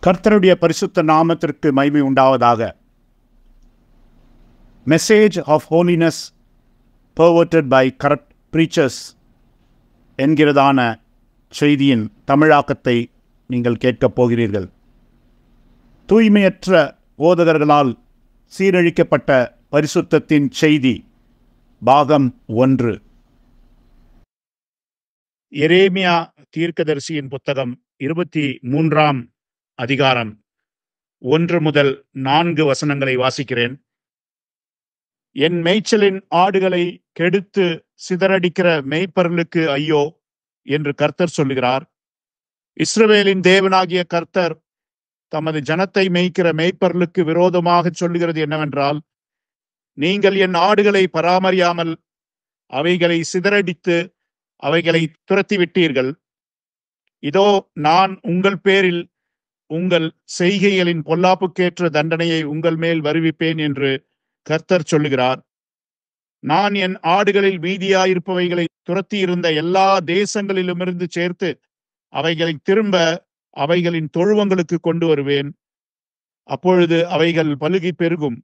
கர்த்தருடைய பரிசுத்த நாமத்திற்கு மகிமை உண்டாவதாக. Message of holiness perverted by corrupt preachers என்கிறதான செய்தியின் தமிழாக்கத்தை நீங்கள் கேட்கப் போகிறீர்கள். தூய்மையற்ற போதகர்களால் சீரழிக்கப்பட்ட பரிசுத்தத்தின் செய்தி பாகம் 1. எரேமியா தீர்க்கதரிசியின் புத்தகம் 23ஆம் அதிகாரம் 1 முதல் 4 வசனங்களை வாசிக்கிறேன். என் மேய்ச்சலின் ஆடுகளை கெடுத்து சிதறடிக்கிற மேய்ப்பர்களுக்கு ஐயோ என்று கர்த்தர் சொல்லுகிறார். இஸ்ரவேலின் தேவனாகிய கர்த்தர் தமது ஜனத்தை மேய்க்கிற மேய்ப்பர்களுக்கு விரோதமாக சொல்லுகிறது என்னவென்றால், நீங்கள் என் ஆடுகளை பராமரியாமல் அவைகளை சிதறடித்து அவைகளை துரத்திவிட்டீர்கள். இதோ நான் உங்கள் பேரில் உங்கள் செய்கைகளின் பொல்லாப்புக்கேற்ற தண்டனையை உங்கள் மேல் வருவிப்பேன் என்று கர்த்தர் சொல்லுகிறார். நான் என் ஆடுகளில் மீதியாயிருப்பவைகளை துரத்தியிருந்த எல்லா தேசங்களிலுமிருந்து சேர்த்து அவைகளை திரும்ப அவைகளின் தொழுவங்களுக்கு கொண்டு வருவேன். அப்பொழுது அவைகள் பலுகி பெருகும்.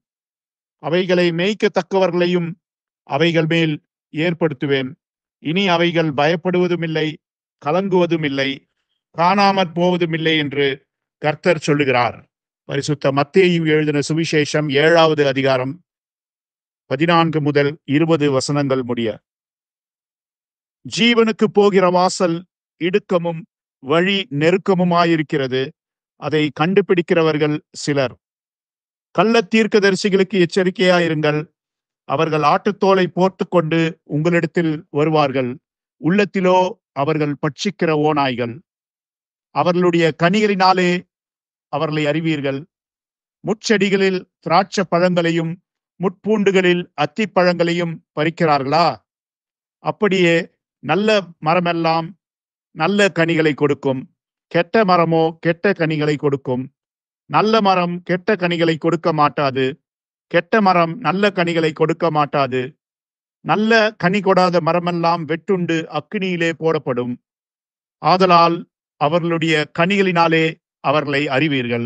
அவைகளை மேய்க்கத்தக்கவர்களையும் அவைகள் மேல் ஏற்படுத்துவேன். இனி அவைகள் பயப்படுவதும் இல்லை, கலங்குவதும் இல்லை, காணாமற் போவதும் இல்லை என்று கர்த்தர் சொல்லுகிறார். பரிசுத்த மத்தேயு எழுதின சுவிசேஷம் 7வது அதிகாரம் 14 முதல் 20 வசனங்கள் முடிய. ஜீவனுக்கு போகிற வாசல் இடுக்கமும் வழி நெருக்கமுமாயிருக்கிறது, அதை கண்டுபிடிக்கிறவர்கள் சிலர். கள்ள தீர்க்கதரிசிகளுக்கு எச்சரிக்கையாயிருங்கள். அவர்கள் ஆட்டுத்தோலை போட்டுக்கொண்டு உங்களிடத்தில் வருவார்கள். உள்ளத்திலோ அவர்கள் பட்சிக்கிற ஓநாய்கள். அவர்களுடைய கனிகளினாலே அவர்களை அறிவீர்கள். முட்செடிகளில் திராட்ச பழங்களையும் முட்பூண்டுகளில் அத்திப்பழங்களையும் பறிக்கிறார்களா? அப்படியே நல்ல மரமெல்லாம் நல்ல கனிகளை கொடுக்கும், கெட்ட மரமோ கெட்ட கனிகளை கொடுக்கும். நல்ல மரம் கெட்ட கனிகளை கொடுக்க மாட்டாது, கெட்ட மரம் நல்ல கனிகளை கொடுக்க மாட்டாது. நல்ல கனி கொடாத மரமெல்லாம் வெட்டுண்டு அக்கினியிலே போடப்படும். ஆதலால் அவர்களுடைய கனிகளினாலே அவர்களை அறிவீர்கள்.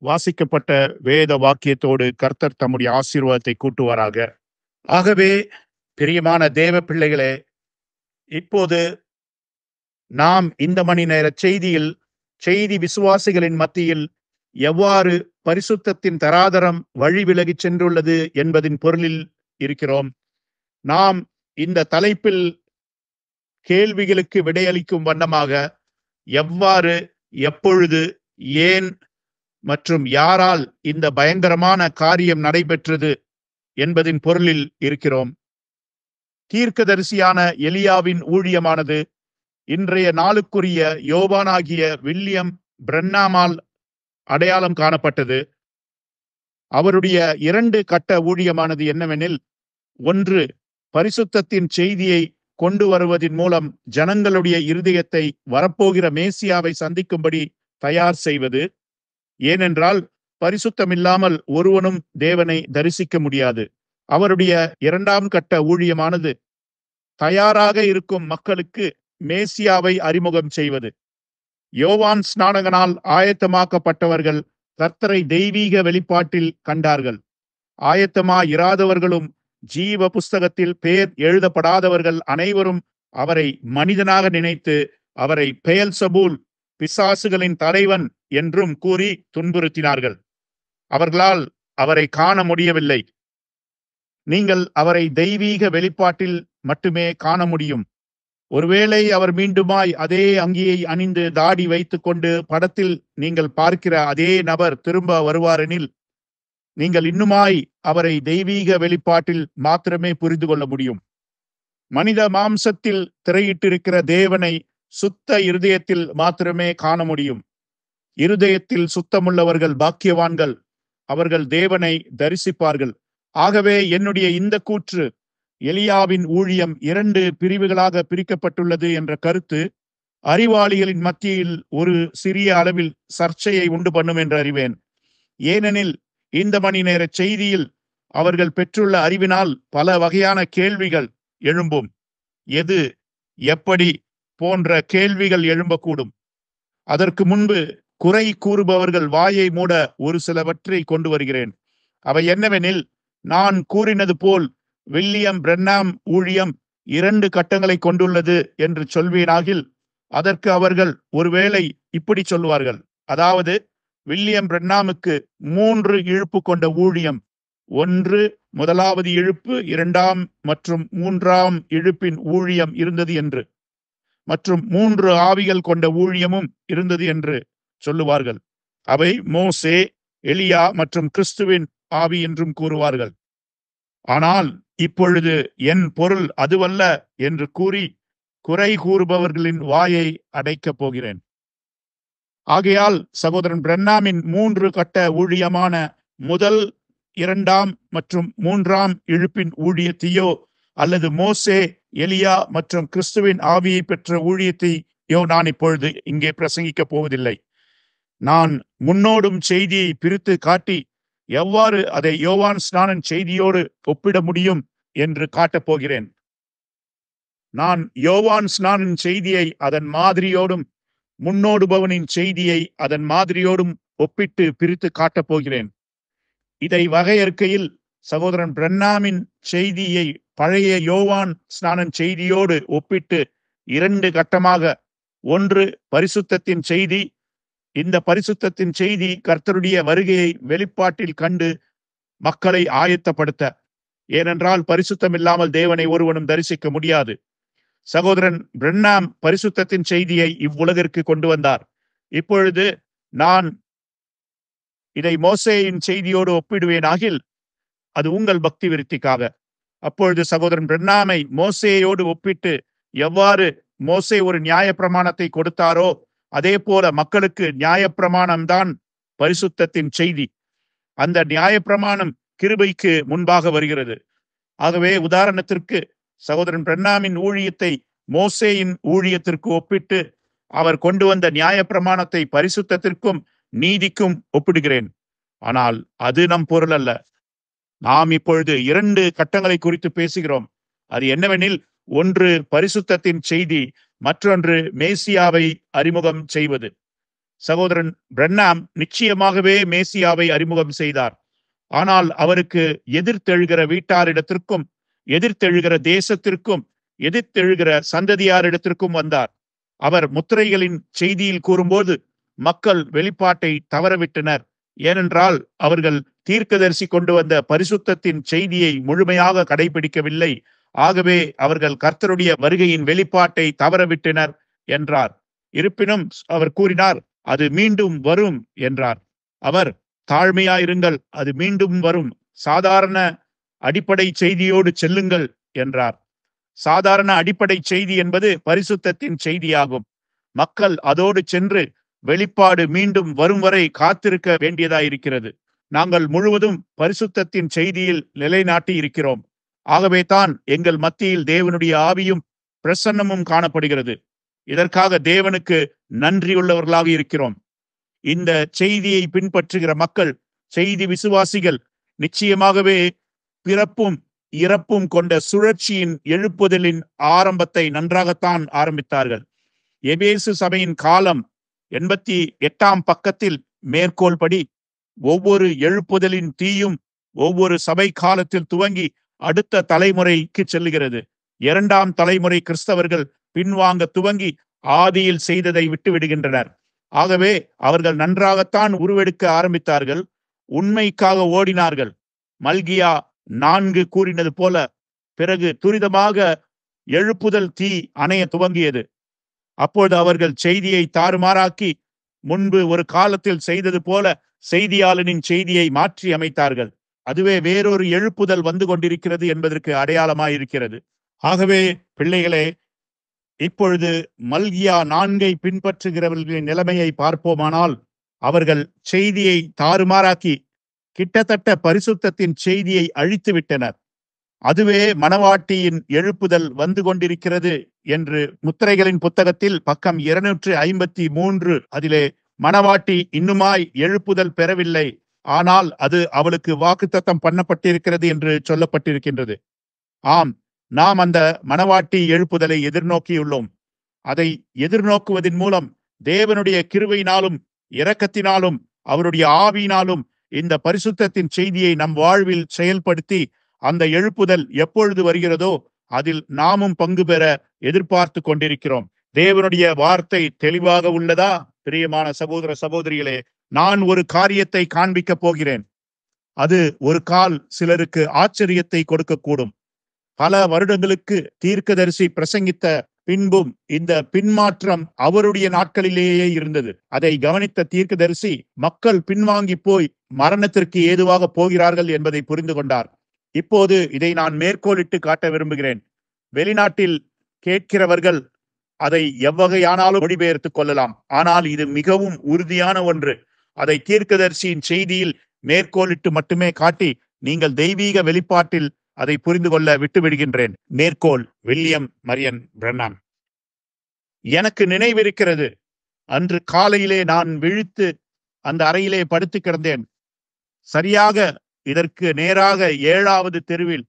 வாசிக்கப்பட்ட வேத வாக்கியத்தோடு கர்த்தர் தம்முடைய ஆசீர்வாதத்தை கூட்டுவாராக. ஆகவே பிரியமான தேவ பிள்ளைகளே, இப்போது நாம் இந்த மணி நேர செய்தி விசுவாசிகளின் மத்தியில் எவ்வாறு பரிசுத்தத்தின் தராதரம் வழி விலகி சென்றுள்ளது என்பதின் பொருளில் இருக்கிறோம். நாம் இந்த தலைப்பில் கேள்விகளுக்கு விடையளிக்கும் வண்ணமாக எவ்வாறு, எப்பொழுது, ஏன் மற்றும் யாரால் இந்த பயங்கரமான காரியம் நடைபெற்றது என்பதின் பொருளில் இருக்கிறோம். தீர்க்கதரிசியான எலியாவின் ஊழியமானது இன்றைய நாளுக்குரிய யோவானாகிய வில்லியம் பிரன்னாமால் அடையாளம் காணப்பட்டது. அவருடைய 2 கட்ட ஊழியமானது என்னவெனில், 1, பரிசுத்தத்தின் செய்தியை கொண்டு வருவதன் மூலம் ஜனங்களுடைய இருதயத்தை வரப்போகிற மேசியாவை சந்திக்கும்படி தயார் செய்வது. ஏனென்றால் பரிசுத்தம் இல்லாமல் ஒருவனும் தேவனை தரிசிக்க முடியாது. அவருடைய 2ஆம் கட்ட ஊழியமானது தயாராக இருக்கும் மக்களுக்கு மேசியாவை அறிமுகம் செய்வது. யோவான் ஸ்நானகனால் ஆயத்தமாக்கப்பட்டவர்கள் கர்த்தரை தெய்வீக வெளிப்பாட்டில் கண்டார்கள். ஆயத்தமாயிராதவர்களும் ஜீவ புஸ்தகத்தில் பெயர் எழுதப்படாதவர்கள் அனைவரும் அவரை மனிதனாக நினைத்து அவரை பெயல்சபூல், பிசாசுகளின் தலைவன் என்றும் கூறி துன்புறுத்தினார்கள். அவர்களால் அவரை காண முடியவில்லை. நீங்கள் அவரை தெய்வீக வெளிப்பாட்டில் மட்டுமே காண முடியும். ஒருவேளை அவர் மீண்டுமாய் அதே அங்கியை அணிந்து தாடி வைத்துக் கொண்டு படத்தில் நீங்கள் பார்க்கிற அதே நபர் திரும்ப வருவாரெனில், நீங்கள் இன்னுமாய் அவரை தெய்வீக வெளிப்பாட்டில் மாத்திரமே புரிந்து கொள்ள முடியும். மனித மாம்சத்தில் திரையிட்டிருக்கிற தேவனை சுத்த இருதயத்தில் மாத்திரமே காண முடியும். இருதயத்தில் சுத்தமுள்ளவர்கள் பாக்கியவான்கள், அவர்கள் தேவனை தரிசிப்பார்கள். ஆகவே என்னுடைய இந்த கூற்று, எலியாவின் ஊழியம் 2 பிரிவுகளாக பிரிக்கப்பட்டுள்ளது என்ற கருத்து அறிவாளிகளின் மத்தியில் ஒரு சிறிய அளவில் சர்ச்சையை உண்டு பண்ணும் என்று அறிவேன். ஏனெனில் இந்த மணி நேர செய்தியில் அவர்கள் பெற்றுள்ள அறிவினால் பல வகையான கேள்விகள் எழும்பும். எது, எப்படி போன்ற கேள்விகள் எழும்பக்கூடும். அதற்கு முன்பு குறை கூறுபவர்கள் வாயை மூட ஒரு சிலவற்றை கொண்டு வருகிறேன். அவை என்னவெனில், நான் கூறினது போல் வில்லியம் பிரென்னாம் ஊழியம் 2 கட்டங்களை கொண்டுள்ளது என்று சொல்வீனாகில், அதற்கு அவர்கள் ஒருவேளை இப்படி சொல்வார்கள். அதாவது, வில்லியம் பிரென்னாமுக்கு 3 இழுப்பு கொண்ட ஊழியம், 1 முதலாவது இழுப்பு, 2ஆம் மற்றும் 3ஆம் இழுப்பின் ஊழியம் இருந்தது என்று, மற்றும் 3 ஆவிகள் கொண்ட ஊழியமும் இருந்தது என்று சொல்லுவார்கள். அவை மோசே, எலியா மற்றும் கிறிஸ்துவின் ஆவி என்றும் கூறுவார்கள். ஆனால் இப்பொழுது என் பொருள் அதுவல்ல என்று கூறி குறை கூறுபவர்களின் வாயை அடைக்கப் போகிறேன். ஆகையால் சகோதரன் பிரென்னாமின் 3 கட்ட ஊழியமான முதல், 2ஆம் மற்றும் 3ஆம் இழுப்பின் ஊழியத்தையோ அல்லது மோசே, எலியா மற்றும் கிறிஸ்துவின் ஆவியை பெற்ற ஊழியத்தையோ நான் இப்பொழுது இங்கே பிரசங்கிக்கப் போவதில்லை. நான் முன்னோடும் செய்தியை பிரித்து காட்டி எவ்வாறு அதை யோவான் ஸ்நானன் செய்தியோடு ஒப்பிட முடியும் என்று காட்டப் போகிறேன். நான் யோவான் ஸ்நானன் செய்தியை அதன் மாதிரியோடும் முன்னோடுபவனின் செய்தியை அதன் மாதிரியோடும் ஒப்பிட்டு பிரித்து காட்டப் போகிறேன். இதை வகையறுக்கையில் சகோதரன் பிரென்னாமின் செய்தியை பழைய யோவான் ஸ்நானன் செய்தியோடு ஒப்பிட்டு 2 கட்டமாக, 1 பரிசுத்தத்தின் செய்தி. இந்த பரிசுத்தத்தின் செய்தி கர்த்தருடைய வருகையை வெளிப்பாட்டில் கண்டு மக்களை ஆயத்தப்படுத்த. ஏனென்றால் பரிசுத்தம் இல்லாமல் தேவனை ஒருவனும் தரிசிக்க முடியாது. சகோதரன் பிரென்னாம் பரிசுத்தத்தின் செய்தியை இவ்வுலகிற்கு கொண்டு வந்தார். இப்பொழுது நான் இதை மோசேயின் செய்தியோடு ஒப்பிடுவேனாகில் அது உங்கள் பக்தி விருத்திக்காக. அப்பொழுது சகோதரன் பிரென்னாமை மோசேயோடு ஒப்பிட்டு, எவ்வாறு மோசே ஒரு நியாயப்பிரமாணத்தை கொடுத்தாரோ அதே போல மக்களுக்கு நியாயப்பிரமாணம்தான் பரிசுத்தத்தின் செய்தி. அந்த நியாயப்பிரமாணம் கிருபைக்கு முன்பாக வருகிறது. ஆகவே உதாரணத்திற்கு சகோதரன் பிரென்னாமின் ஊழியத்தை மோசேயின் ஊழியத்திற்கு ஒப்பிட்டு அவர் கொண்டு வந்த நியாயப்பிரமாணத்தை பரிசுத்தத்திற்கும் நீதிக்கும் ஒப்பிடுகிறேன். ஆனால் அது நம் பொருள் அல்ல. நாம் இப்பொழுது 2 கட்டங்களை குறித்து பேசுகிறோம். அது என்னவெனில், 1 பரிசுத்தத்தின் செய்தி, மற்றொன்று மேசியாவை அறிமுகம் செய்வது. சகோதரன் பிரென்னாம் நிச்சயமாகவே மேசியாவை அறிமுகம் செய்தார். ஆனால் அவருக்கு எதிர்த்தெழுகிற வீட்டாரிடத்திற்கும், எதிர்த்தெழுகிற தேசத்திற்கும், எதிர்த்தெழுகிற சந்ததியாரிடத்திற்கும் வந்தார். அவர் முத்திரைகளின் செய்தியில் கூறும்போது மக்கள் வெளிப்பாட்டை தவறவிட்டனர். ஏனென்றால் அவர்கள் தீர்க்கதரிசி கொண்டு வந்த பரிசுத்தத்தின் செய்தியை முழுமையாக கடைபிடிக்கவில்லை. ஆகவே அவர்கள் கர்த்தருடைய வருகையின் வெளிப்பாட்டை தவறவிட்டனர் என்றார். இருப்பினும் அவர் கூறினார், அது மீண்டும் வரும் என்றார். அவர், தாழ்மையாயிருங்கள், அது மீண்டும் வரும், சாதாரண அடிப்படை செய்தியோடு செல்லுங்கள் என்றார். சாதாரண அடிப்படை செய்தி என்பது பரிசுத்தத்தின் செய்தியாகும். மக்கள் அதோடு சென்று வெளிப்பாடு மீண்டும் வரும் வரை காத்திருக்க வேண்டியதாயிருக்கிறது. நாங்கள் முழுவதும் பரிசுத்தத்தின் செய்தியில் நிலைநாட்டி இருக்கிறோம். ஆகவே தான் எங்கள் மத்தியில் தேவனுடைய ஆவியும் பிரசன்னமும் காணப்படுகிறது. இதற்காக தேவனுக்கு நன்றியுள்ளவர்களாக இருக்கிறோம். இந்த செய்தியை பின்பற்றுகிற மக்கள், செய்தி விசுவாசிகள், நிச்சயமாகவே பிறப்பும் இறப்பும் கொண்ட சுழற்சியின் எழுப்புதலின் ஆரம்பத்தை நன்றாகத்தான் ஆரம்பித்தார்கள். எபேசு சபையின் காலம் 88ஆம் பக்கத்தில் மேற்கோள் படி, ஒவ்வொரு எழுப்புதலின் தீயும் ஒவ்வொரு சபை காலத்தில் துவங்கி அடுத்த தலைமுறைக்கு செல்லுகிறது. 2ஆம் தலைமுறை கிறிஸ்தவர்கள் பின்வாங்க துவங்கி ஆதியில் செய்ததை விட்டு விடுகின்றனர். ஆகவே அவர்கள் நன்றாகத்தான் உருவெடுக்க ஆரம்பித்தார்கள், உண்மைக்காக ஓடினார்கள். மல்கியா 4 கூறினது போல பிறகு துரிதமாக எழுப்புதல் தீ அணைய துவங்கியது. அப்பொழுது அவர்கள் செய்தியை தாறுமாறாக்கி முன்பு ஒரு காலத்தில் செய்தது போல செய்தியாளனின் செய்தியை மாற்றி அமைத்தார்கள். அதுவே வேறொரு எழுப்புதல் வந்து கொண்டிருக்கிறது என்பதற்கு அடையாளமாயிருக்கிறது. ஆகவே பிள்ளைகளே, இப்பொழுது மல்கியா 4 பின்பற்றுகிறவர்களின் நிலைமையை பார்ப்போமானால், அவர்கள் செய்தியை தாறுமாறாக்கி கிட்டத்தட்ட பரிசுத்தத்தின் செய்தியை அழித்து விட்டனர். அதுவே மணவாட்டியின் எழுப்புதல் வந்து கொண்டிருக்கிறது என்று முத்திரைகளின் புத்தகத்தில் பக்கம் 253 அதிலே மணவாட்டி இன்னுமாய் எழுப்புதல் பெறவில்லை, ஆனால் அது அவளுக்கு வாக்குத்தத்தம் பண்ணப்பட்டிருக்கிறது என்று சொல்லப்பட்டிருக்கின்றது. ஆம், நாம் அந்த மணவாட்டி எழுப்புதலை எதிர்நோக்கியுள்ளோம். அதை எதிர்நோக்குவதன் மூலம் தேவனுடைய கிருபையினாலும் இரக்கத்தினாலும் அவருடைய ஆவியினாலும் இந்த பரிசுத்தத்தின் செய்தியை நம் வாழ்வில் செயல்படுத்தி அந்த எழுப்புதல் எப்பொழுது வருகிறதோ அதில் நாமும் பங்கு பெற எதிர்பார்த்து கொண்டிருக்கிறோம். தேவனுடைய வார்த்தை தெளிவாக உள்ளதா? பிரியமான சகோதர சகோதரிகளே, நான் ஒரு காரியத்தை காண்பிக்க போகிறேன். அது ஒரு கால் சிலருக்கு ஆச்சரியத்தை கொடுக்கக்கூடும். பல வருடங்களுக்கு தீர்க்கதரிசி பிரசங்கித்த பின்பும் இந்த பின்மாற்றம் அவருடைய நாட்களிலேயே இருந்தது. அதை கவனித்த தீர்க்கதரிசி மக்கள் பின்வாங்கி போய் மரணத்திற்கு ஏதுவாக போகிறார்கள் என்பதை புரிந்து கொண்டார். இப்போது இதை நான் மேற்கோளிட்டு காட்ட விரும்புகிறேன். வெளிநாட்டில் கேட்கிறவர்கள் அதை எவ்வகையானாலும் மொழிபெயர்த்துக் கொள்ளலாம். ஆனால் இது மிகவும் உறுதியான ஒன்று. அதை தீர்க்கதரிசியின் செய்தியில் மேற்கோளிட்டு மட்டுமே காட்டி நீங்கள் தெய்வீக வெளிப்பாட்டில் அதை புரிந்து கொள்ள விட்டுவிடுகின்றேன். மேற்கோள்: வில்லியம் மரியன் பிரண்ணாம். எனக்கு நினைவிருக்கிறது, அன்று காலையிலே நான் விழித்து அந்த அறையிலே படுத்து கிடந்தேன். சரியாக இதற்கு நேராக 7வது தெருவில்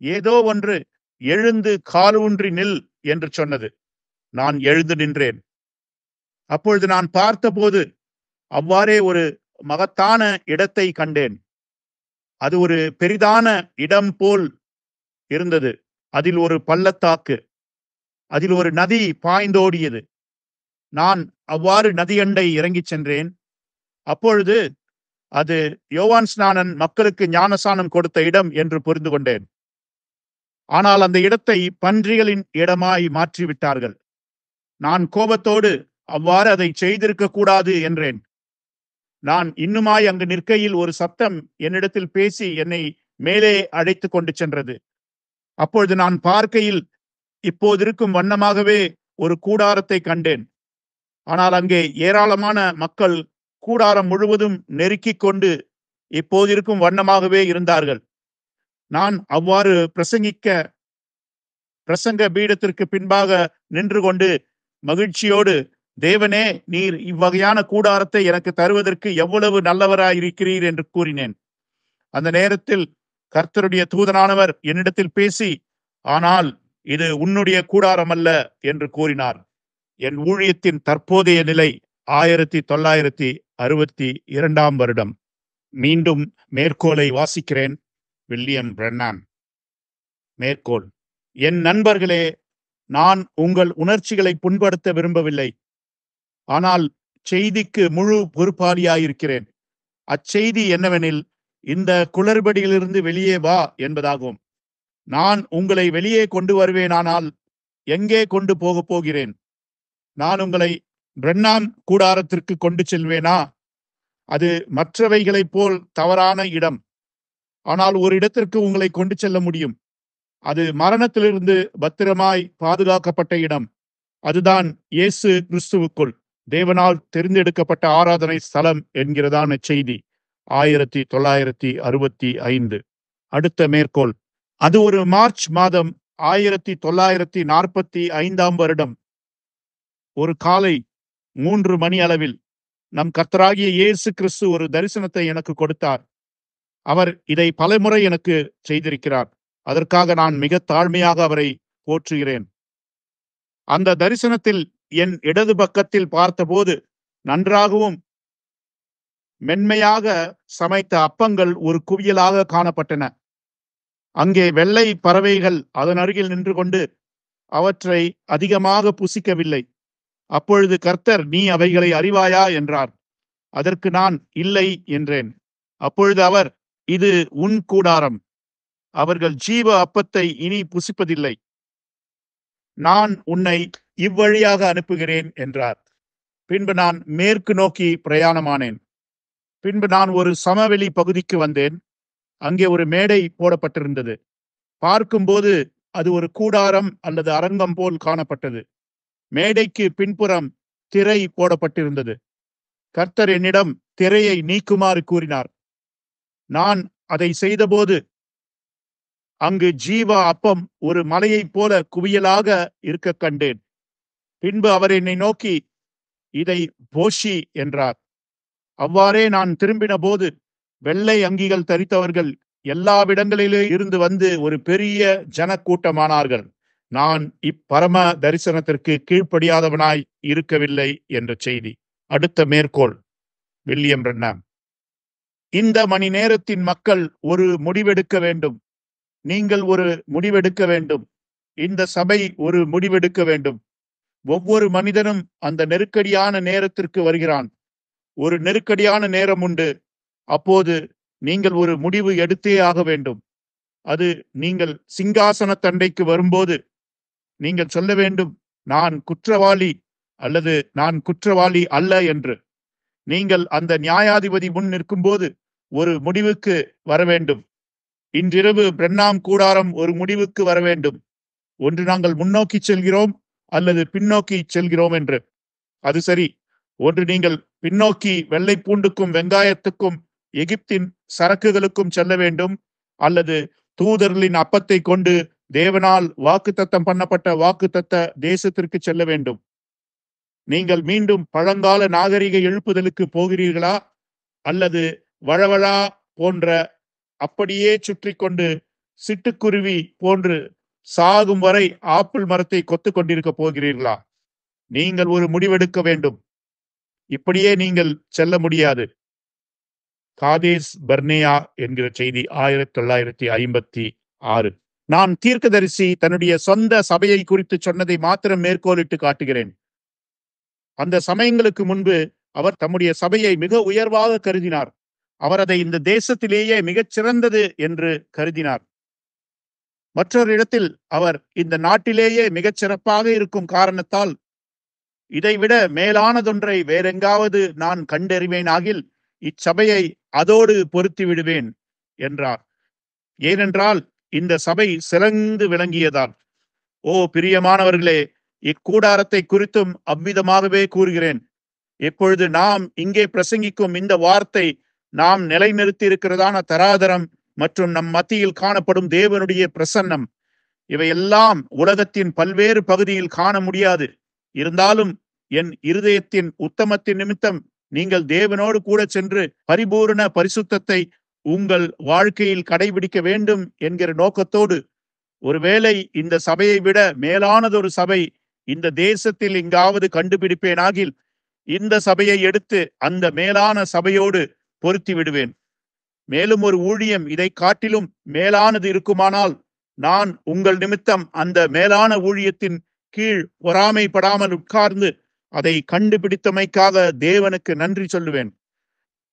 ஏதோ ஒன்று எழுந்து காலூன்றி நில் என்று சொன்னது. நான் எழுந்து நின்றேன். அப்பொழுது நான் பார்த்தபோது அவ்வாறே ஒரு மகத்தான இடத்தை கண்டேன். அது ஒரு பெரிதான இடம் போல் இருந்தது. அதில் ஒரு பள்ளத்தாக்கு, அதில் ஒரு நதி பாய்ந்தோடியது. நான் அவ்வாறு நதியண்டை இறங்கிச் சென்றேன். அப்பொழுது அது யோவான் ஸ்நானன் மக்களுக்கு ஞானசானம் கொடுத்த இடம் என்று புரிந்து கொண்டேன். ஆனால் அந்த இடத்தை பன்றிகளின் இடமாய் மாற்றிவிட்டார்கள். நான் கோபத்தோடு அவ்வாறு அதை செய்திருக்க கூடாது என்றேன். நான் இன்னுமாய் அங்கு நிற்கையில் ஒரு சத்தம் என்னிடத்தில் பேசி என்னை மேலே அழைத்து கொண்டு சென்றது. அப்பொழுது நான் பார்க்கையில் இப்போதிருக்கும் வண்ணமாகவே ஒரு கூடாரத்தை கண்டேன். ஆனால் அங்கே ஏராளமான மக்கள் கூடாரம் முழுவதும் நெருக்கிக் கொண்டு இப்போதிருக்கும் வண்ணமாகவே இருந்தார்கள். நான் அவ்வாறு பிரசங்க பீடத்திற்கு பின்பாக நின்று கொண்டு மகிழ்ச்சியோடு, தேவனே, நீர் இவ்வகையான கூடாரத்தை எனக்கு தருவதற்கு எவ்வளவு நல்லவராயிருக்கிறீர் என்று கூறினேன். அந்த நேரத்தில் கர்த்தருடைய தூதனானவர் என்னிடத்தில் பேசி, ஆனால் இது உன்னுடைய கூடாரம் அல்ல என்று கூறினார். என் ஊழியத்தின் தற்போதைய நிலை 1962 வருடம். மீண்டும் மேற்கோளை வாசிக்கிறேன். வில்லியம் பிரண்ணாம். மேற்கோள்: என் நண்பர்களே, நான் உங்கள் உணர்ச்சிகளை புண்படுத்த விரும்பவில்லை. ஆனால் செய்திக்கு முழு பொறுப்பாளியாயிருக்கிறேன். அச்செய்தி என்னவெனில், இந்த குளறுபடியிலிருந்து வெளியே வா என்பதாகும். நான் உங்களை வெளியே கொண்டு வருவேனானால் எங்கே கொண்டு போகப் போகிறேன்? நான் உங்களை பிரண்ணாம் கூடாரத்திற்கு கொண்டு செல்வேனா? அது மற்றவைகளைப் போல் தவறான இடம். ஆனால் ஒரு இடத்திற்கு உங்களை கொண்டு செல்ல முடியும். அது மரணத்திலிருந்து பத்திரமாய் பாதுகாக்கப்பட்ட இடம். அதுதான் இயேசு கிறிஸ்துவுக்குள் தேவனால் தெரிந்தெடுக்கப்பட்ட ஆராதனை ஸ்தலம் என்கிறதான செய்தி. 1965. அடுத்த மேற்கோள்: அது ஒரு மார்ச் மாதம் 1945 வருடம் ஒரு காலை 3 மணி அளவில் நம் கர்த்தராகிய இயேசு கிறிஸ்து ஒரு தரிசனத்தை எனக்கு கொடுத்தார். அவர் இதை பலமுறை எனக்கு செய்திருக்கிறார். அதற்காக நான் மிக தாழ்மையாக அவரை போற்றுகிறேன். அந்த தரிசனத்தில் என் இடது பக்கத்தில் பார்த்தபோது நன்றாகவும் மென்மையாக சமைத்த அப்பங்கள் ஒரு குவியலாக காணப்பட்டன. அங்கே வெள்ளை பறவைகள் அதன் அருகில் நின்று கொண்டு அவற்றை அதிகமாக புசிக்கவில்லை. அப்பொழுது கர்த்தர், நீ அவைகளை அறிவாயா என்றார். அதற்கு நான் இல்லை என்றேன். அப்பொழுது அவர், இது உன் கூடாரம். அவர்கள் ஜீவ அப்பத்தை இனி புசிப்பதில்லை. நான் உன்னை இவ்வழியாக அனுப்புகிறேன் என்றார். பின்பு நான் மேற்கு நோக்கி பிரயாணமானேன். பின்பு நான் ஒரு சமவெளி பகுதிக்கு வந்தேன். அங்கே ஒரு மேடை போடப்பட்டிருந்தது. பார்க்கும்போது அது ஒரு கூடாரம் அல்லது அரங்கம் போல் காணப்பட்டது. மேடைக்கு பின்புறம் திரை போடப்பட்டிருந்தது. கர்த்தர் என்னிடம் திரையை நீக்குமாறு கூறினார். நான் அதை செய்தபோது அங்கு ஜீவ அப்பம் ஒரு மலையைப் போல குவியலாக இருக்க கண்டேன். பின்பு அவர் என்னை நோக்கி, இதை போஷி என்றார். அவ்வாறே நான் திரும்பின போது வெள்ளை அங்கிகள் தரித்தவர்கள் எல்லாவிடங்களிலே இருந்து வந்து ஒரு பெரிய ஜனக்கூட்டமானார்கள். நான் இப்பரம தரிசனத்திற்கு கீழ்ப்படியாதவனாய் இருக்கவில்லை என்ற செய்தி. அடுத்த மேற்கோள், வில்லியம் பிரண்ணாம். இந்த மணி நேரத்தின் மக்கள் ஒரு முடிவெடுக்க வேண்டும். நீங்கள் ஒரு முடிவெடுக்க வேண்டும். இந்த சபை ஒரு முடிவெடுக்க வேண்டும். ஒவ்வொரு மனிதனும் அந்த நெருக்கடியான நேரத்திற்கு வருகிறான். ஒரு நெருக்கடியான நேரம் உண்டு. அப்போது நீங்கள் ஒரு முடிவு எடுத்தே ஆக வேண்டும். அது நீங்கள் சிங்காசன தண்டைக்கு வரும்போது நீங்கள் சொல்ல வேண்டும், நான் குற்றவாளி அல்லது நான் குற்றவாளி அல்ல என்று. நீங்கள் அந்த நியாயாதிபதி முன் நிற்கும்போது ஒரு முடிவுக்கு வர வேண்டும். இன்றிரவு பிரண்ணாம் கூடாரம் ஒரு முடிவுக்கு வர வேண்டும். ஒன்று நாங்கள் முன்னோக்கி செல்கிறோம் அல்லது பின்னோக்கி செல்கிறோம் என்று. அது சரி, ஒன்று நீங்கள் பின்னோக்கி வெள்ளை பூண்டுக்கும் வெங்காயத்துக்கும் எகிப்தின் சரக்குகளுக்கும் செல்ல வேண்டும், அல்லது தூதர்களின் அப்பத்தை கொண்டு தேவனால் வாக்குத்தத்தம் பண்ணப்பட்ட வாக்குத்தத்த தேசத்திற்கு செல்ல வேண்டும். நீங்கள் மீண்டும் பழங்கால நாகரிக எழுப்புதலுக்கு போகிறீர்களா, அல்லது வழவழா போன்ற அப்படியே சுற்றி கொண்டு சிட்டுக்குருவி போன்று சாகும் வரை ஆப்பிள் மரத்தை கொத்து கொண்டிருக்க போகிறீர்களா? நீங்கள் ஒரு முடிவெடுக்க வேண்டும். இப்படியே நீங்கள் செல்ல முடியாது. காதேஸ் பர்னேயா என்கிற செய்தி 1956. நான் தீர்க்கதரிசி தன்னுடைய சொந்த சபையை குறித்து சொன்னதை மாத்திரம் மேற்கோளிட்டு காட்டுகிறேன். அந்த சமயங்களுக்கு முன்பு அவர் தம்முடைய சபையை மிக உயர்வாக கருதினார். அவர் அதை இந்த தேசத்திலேயே மிகச் சிறந்தது என்று கருதினார். மற்றொரு இடத்தில் அவர் இந்த நாட்டிலேயே மிகச் சிறப்பாக இருக்கும் காரணத்தால் இதைவிட மேலானதொன்றை வேறெங்காவது நான் கண்டறிவேன் ஆகில் இச்சபையை அதோடு பொருத்தி விடுவேன் என்றார். ஏனென்றால் இந்த சபை சிறந்து விளங்கியதால். ஓ பிரியமானவர்களே, இக்கூடாரத்தை குறித்தும் அவ்விதமாகவே கூறுகிறேன். இப்பொழுது நாம் இங்கே பிரசங்கிக்கும் இந்த வார்த்தை நாம் நிலைநிறுத்தி இருக்கிறதான தராதரம் மற்றும் நம் மத்தியில் காணப்படும் தேவனுடைய பிரசன்னம், இவையெல்லாம் உலகத்தின் பல்வேறு பகுதியில் காண முடியாது. இருந்தாலும் என் இருதயத்தின் உத்தமத்தின் நிமித்தம் நீங்கள் தேவனோடு கூட சென்று பரிபூரண பரிசுத்தத்தை உங்கள் வாழ்க்கையில் கடைபிடிக்க வேண்டும் என்கிற நோக்கத்தோடு, ஒருவேளை இந்த சபையை விட மேலானதொரு சபை இந்த தேசத்தில் எங்காவது கண்டுபிடிப்பேனாகில் இந்த சபையை எடுத்து அந்த மேலான சபையோடு பொருத்தி விடுவேன். மேலும் ஒரு ஊழியம் இதை காட்டிலும் மேலானது இருக்குமானால் நான் உங்கள் நிமித்தம் அந்த மேலான ஊழியத்தின் கீழ் பொறாமைப்படாமல் உட்கார்ந்து அதை கண்டுபிடித்தமைக்காக தேவனுக்கு நன்றி சொல்லுவேன்.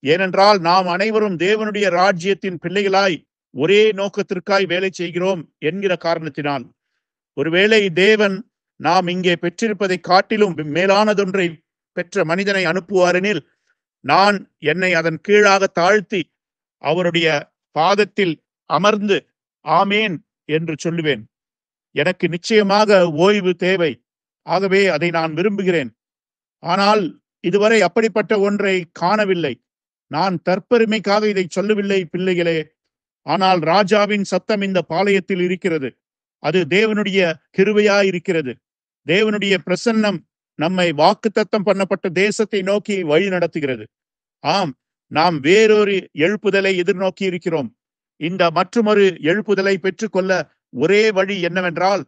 ஏனென்றால் நாம் அனைவரும் தேவனுடைய ராஜ்யத்தின் பிள்ளைகளாய் ஒரே நோக்கத்திற்காய் வேலை செய்கிறோம் என்கிற காரணத்தினால். ஒருவேளை தேவன் நாம் இங்கே பெற்றிருப்பதை காட்டிலும் மேலானதொன்றை பெற்ற மனிதனை அனுப்புவாரெனில் நான் என்னை அதன் கீழாக தாழ்த்தி அவருடைய பாதத்தில் அமர்ந்து ஆமேன் என்று சொல்லுவேன். எனக்கு நிச்சயமாக ஓய்வு தேவை. ஆகவே அதை நான் விரும்புகிறேன். ஆனால் இதுவரை அப்படிப்பட்ட ஒன்றை காணவில்லை. நான் தற்பெருமைக்காக இதை சொல்லவில்லை பிள்ளைகளே. ஆனால் ராஜாவின் சத்தம் இந்த பாளையத்தில் இருக்கிறது. அது தேவனுடைய கிருபையாயிருக்கிறது. தேவனுடைய பிரசன்னம் நம்மை வாக்குத்தத்தம் பண்ணப்பட்ட தேசத்தை நோக்கி வழி நடத்துகிறது. ஆம், நாம் வேறொரு எழுப்புதலை எதிர்நோக்கி இருக்கிறோம். இந்த மற்றொரு எழுப்புதலை பெற்றுக்கொள்ள ஒரே வழி என்னவென்றால்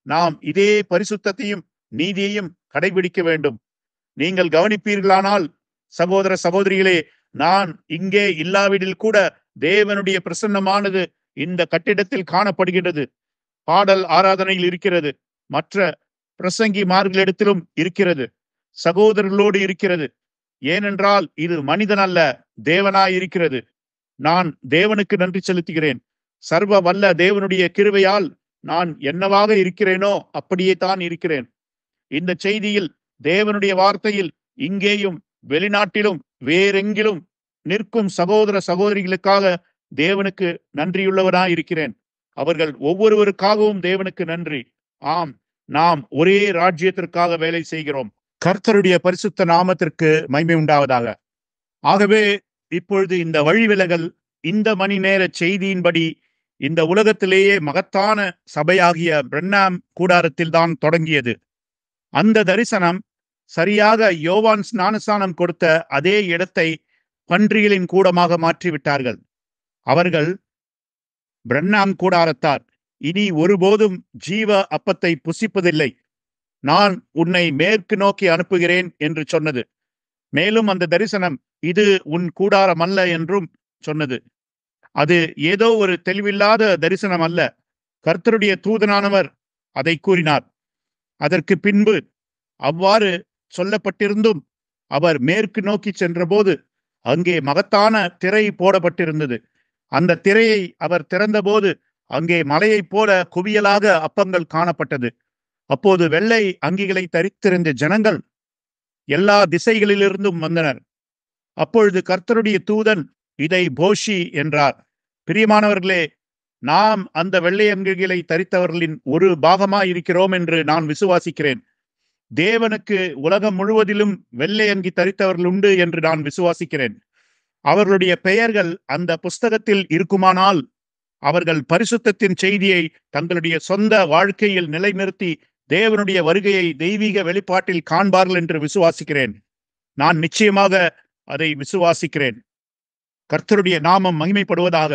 நாம் இதே பரிசுத்தத்தையும் நீதியையும் கடைபிடிக்க வேண்டும். நீங்கள் கவனிப்பீர்களானால் சகோதர சகோதரிகளே, நான் இங்கே இல்லாவிடில் கூட தேவனுடைய பிரசன்னமானது இந்த கட்டிடத்தில் காணப்படுகின்றது. பாடல் ஆராதனையில் இருக்கிறது. மற்ற பிரசங்கிமார்களிடத்திலும் இருக்கிறது. சகோதரர்களோடு இருக்கிறது. ஏனென்றால் இது மனிதன் அல்ல, தேவனாய் இருக்கிறது. நான் தேவனுக்கு நன்றி செலுத்துகிறேன். சர்வ வல்ல தேவனுடைய கிருபையால் நான் என்னவாக இருக்கிறேனோ அப்படியே தான் இருக்கிறேன். இந்த செய்தியில் தேவனுடைய வார்த்தையில் இங்கேயும் வெளிநாட்டிலும் வேறெங்கிலும் நிற்கும் சகோதர சகோதரிகளுக்காக தேவனுக்கு நன்றியுள்ளவனாய் இருக்கிறேன். அவர்கள் ஒவ்வொருவருக்காகவும் தேவனுக்கு நன்றி. ஆம், நாம் ஒரே ராஜ்யத்திற்காக வேலை செய்கிறோம். கர்த்தருடைய பரிசுத்த நாமத்திற்கு மகிமை உண்டாவதாக. ஆகவே இப்பொழுது இந்த வழிவிலகல் இந்த மணி நேர செய்தியின்படி இந்த உலகத்திலேயே மகத்தான சபையாகிய பிரண்ணாம் கூடாரத்தில் தான் தொடங்கியது. அந்த தரிசனம் சரியாக யோவான் ஞானஸ்நானம் கொடுத்த அதே இடத்தை பன்றிகளின் கூடமாக மாற்றிவிட்டார்கள். அவர்கள் பிரண்ணாம் கூடாரத்தார் இனி ஒருபோதும் ஜீவ அப்பத்தை புசிப்பதில்லை, நான் உன்னை மேற்கு நோக்கி அனுப்புகிறேன் என்று சொன்னது. மேலும் அந்த தரிசனம் இது உன் கூடாரம் அல்ல என்றும் சொன்னது. அது ஏதோ ஒரு தெளிவில்லாத தரிசனம் அல்ல. கர்த்தருடைய தூதனானவர் அதை கூறினார். அதற்கு பின்பு அவ்வாறு சொல்லப்பட்டிருந்தும் அவர் மேற்கு நோக்கி சென்றபோது அங்கே மகத்தான திரை போடப்பட்டிருந்தது. அந்த திரையை அவர் திறந்தபோது அங்கே மலையைப் போல குவியலாக அப்பங்கள் காணப்பட்டது. அப்போது வெள்ளை அங்கிகளை தரித்திருந்த ஜனங்கள் எல்லா திசைகளிலிருந்தும் வந்தனர். அப்பொழுது கர்த்தருடைய தூதன் இதை போஷி என்றார். பிரியமானவர்களே, நாம் அந்த வெள்ளை அங்கிகளை தரித்தவர்களின் ஒரு பாகமாய் இருக்கிறோம் என்று நான் விசுவாசிக்கிறேன். தேவனுக்கு உலகம் முழுவதிலும் வெள்ளை அங்கி தரித்தவர்கள் உண்டு என்று நான் விசுவாசிக்கிறேன். அவர்களுடைய பெயர்கள் அந்த புஸ்தகத்தில் இருக்குமானால் அவர்கள் பரிசுத்தத்தின் செய்தியை தங்களுடைய சொந்த வாழ்க்கையில் நிலைநிறுத்தி தேவனுடைய வருகையை தெய்வீக வெளிப்பாட்டில் காண்பார்கள் என்று விசுவாசிக்கிறேன். நான் நிச்சயமாக அதை விசுவாசிக்கிறேன். கர்த்தருடைய நாமம் மகிமைப்படுவதாக.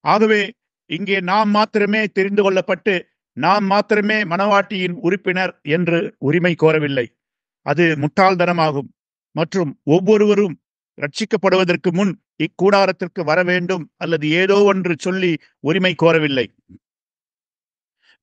ஆகவே இங்கே நாம் மாத்திரமே தெரிந்து கொள்ளப்பட்டு நாம் மாத்திரமே மனவாட்டியின் உறுப்பினர் என்று உரிமை கோரவில்லை. அது முட்டாள்தனமாகும். மற்றும் ஒவ்வொருவரும் ரட்சிக்கப்படுவதற்கு முன் இக்கூடாரத்திற்கு வர வேண்டும் அல்லது ஏதோ ஒன்று சொல்லி உரிமை கோரவில்லை.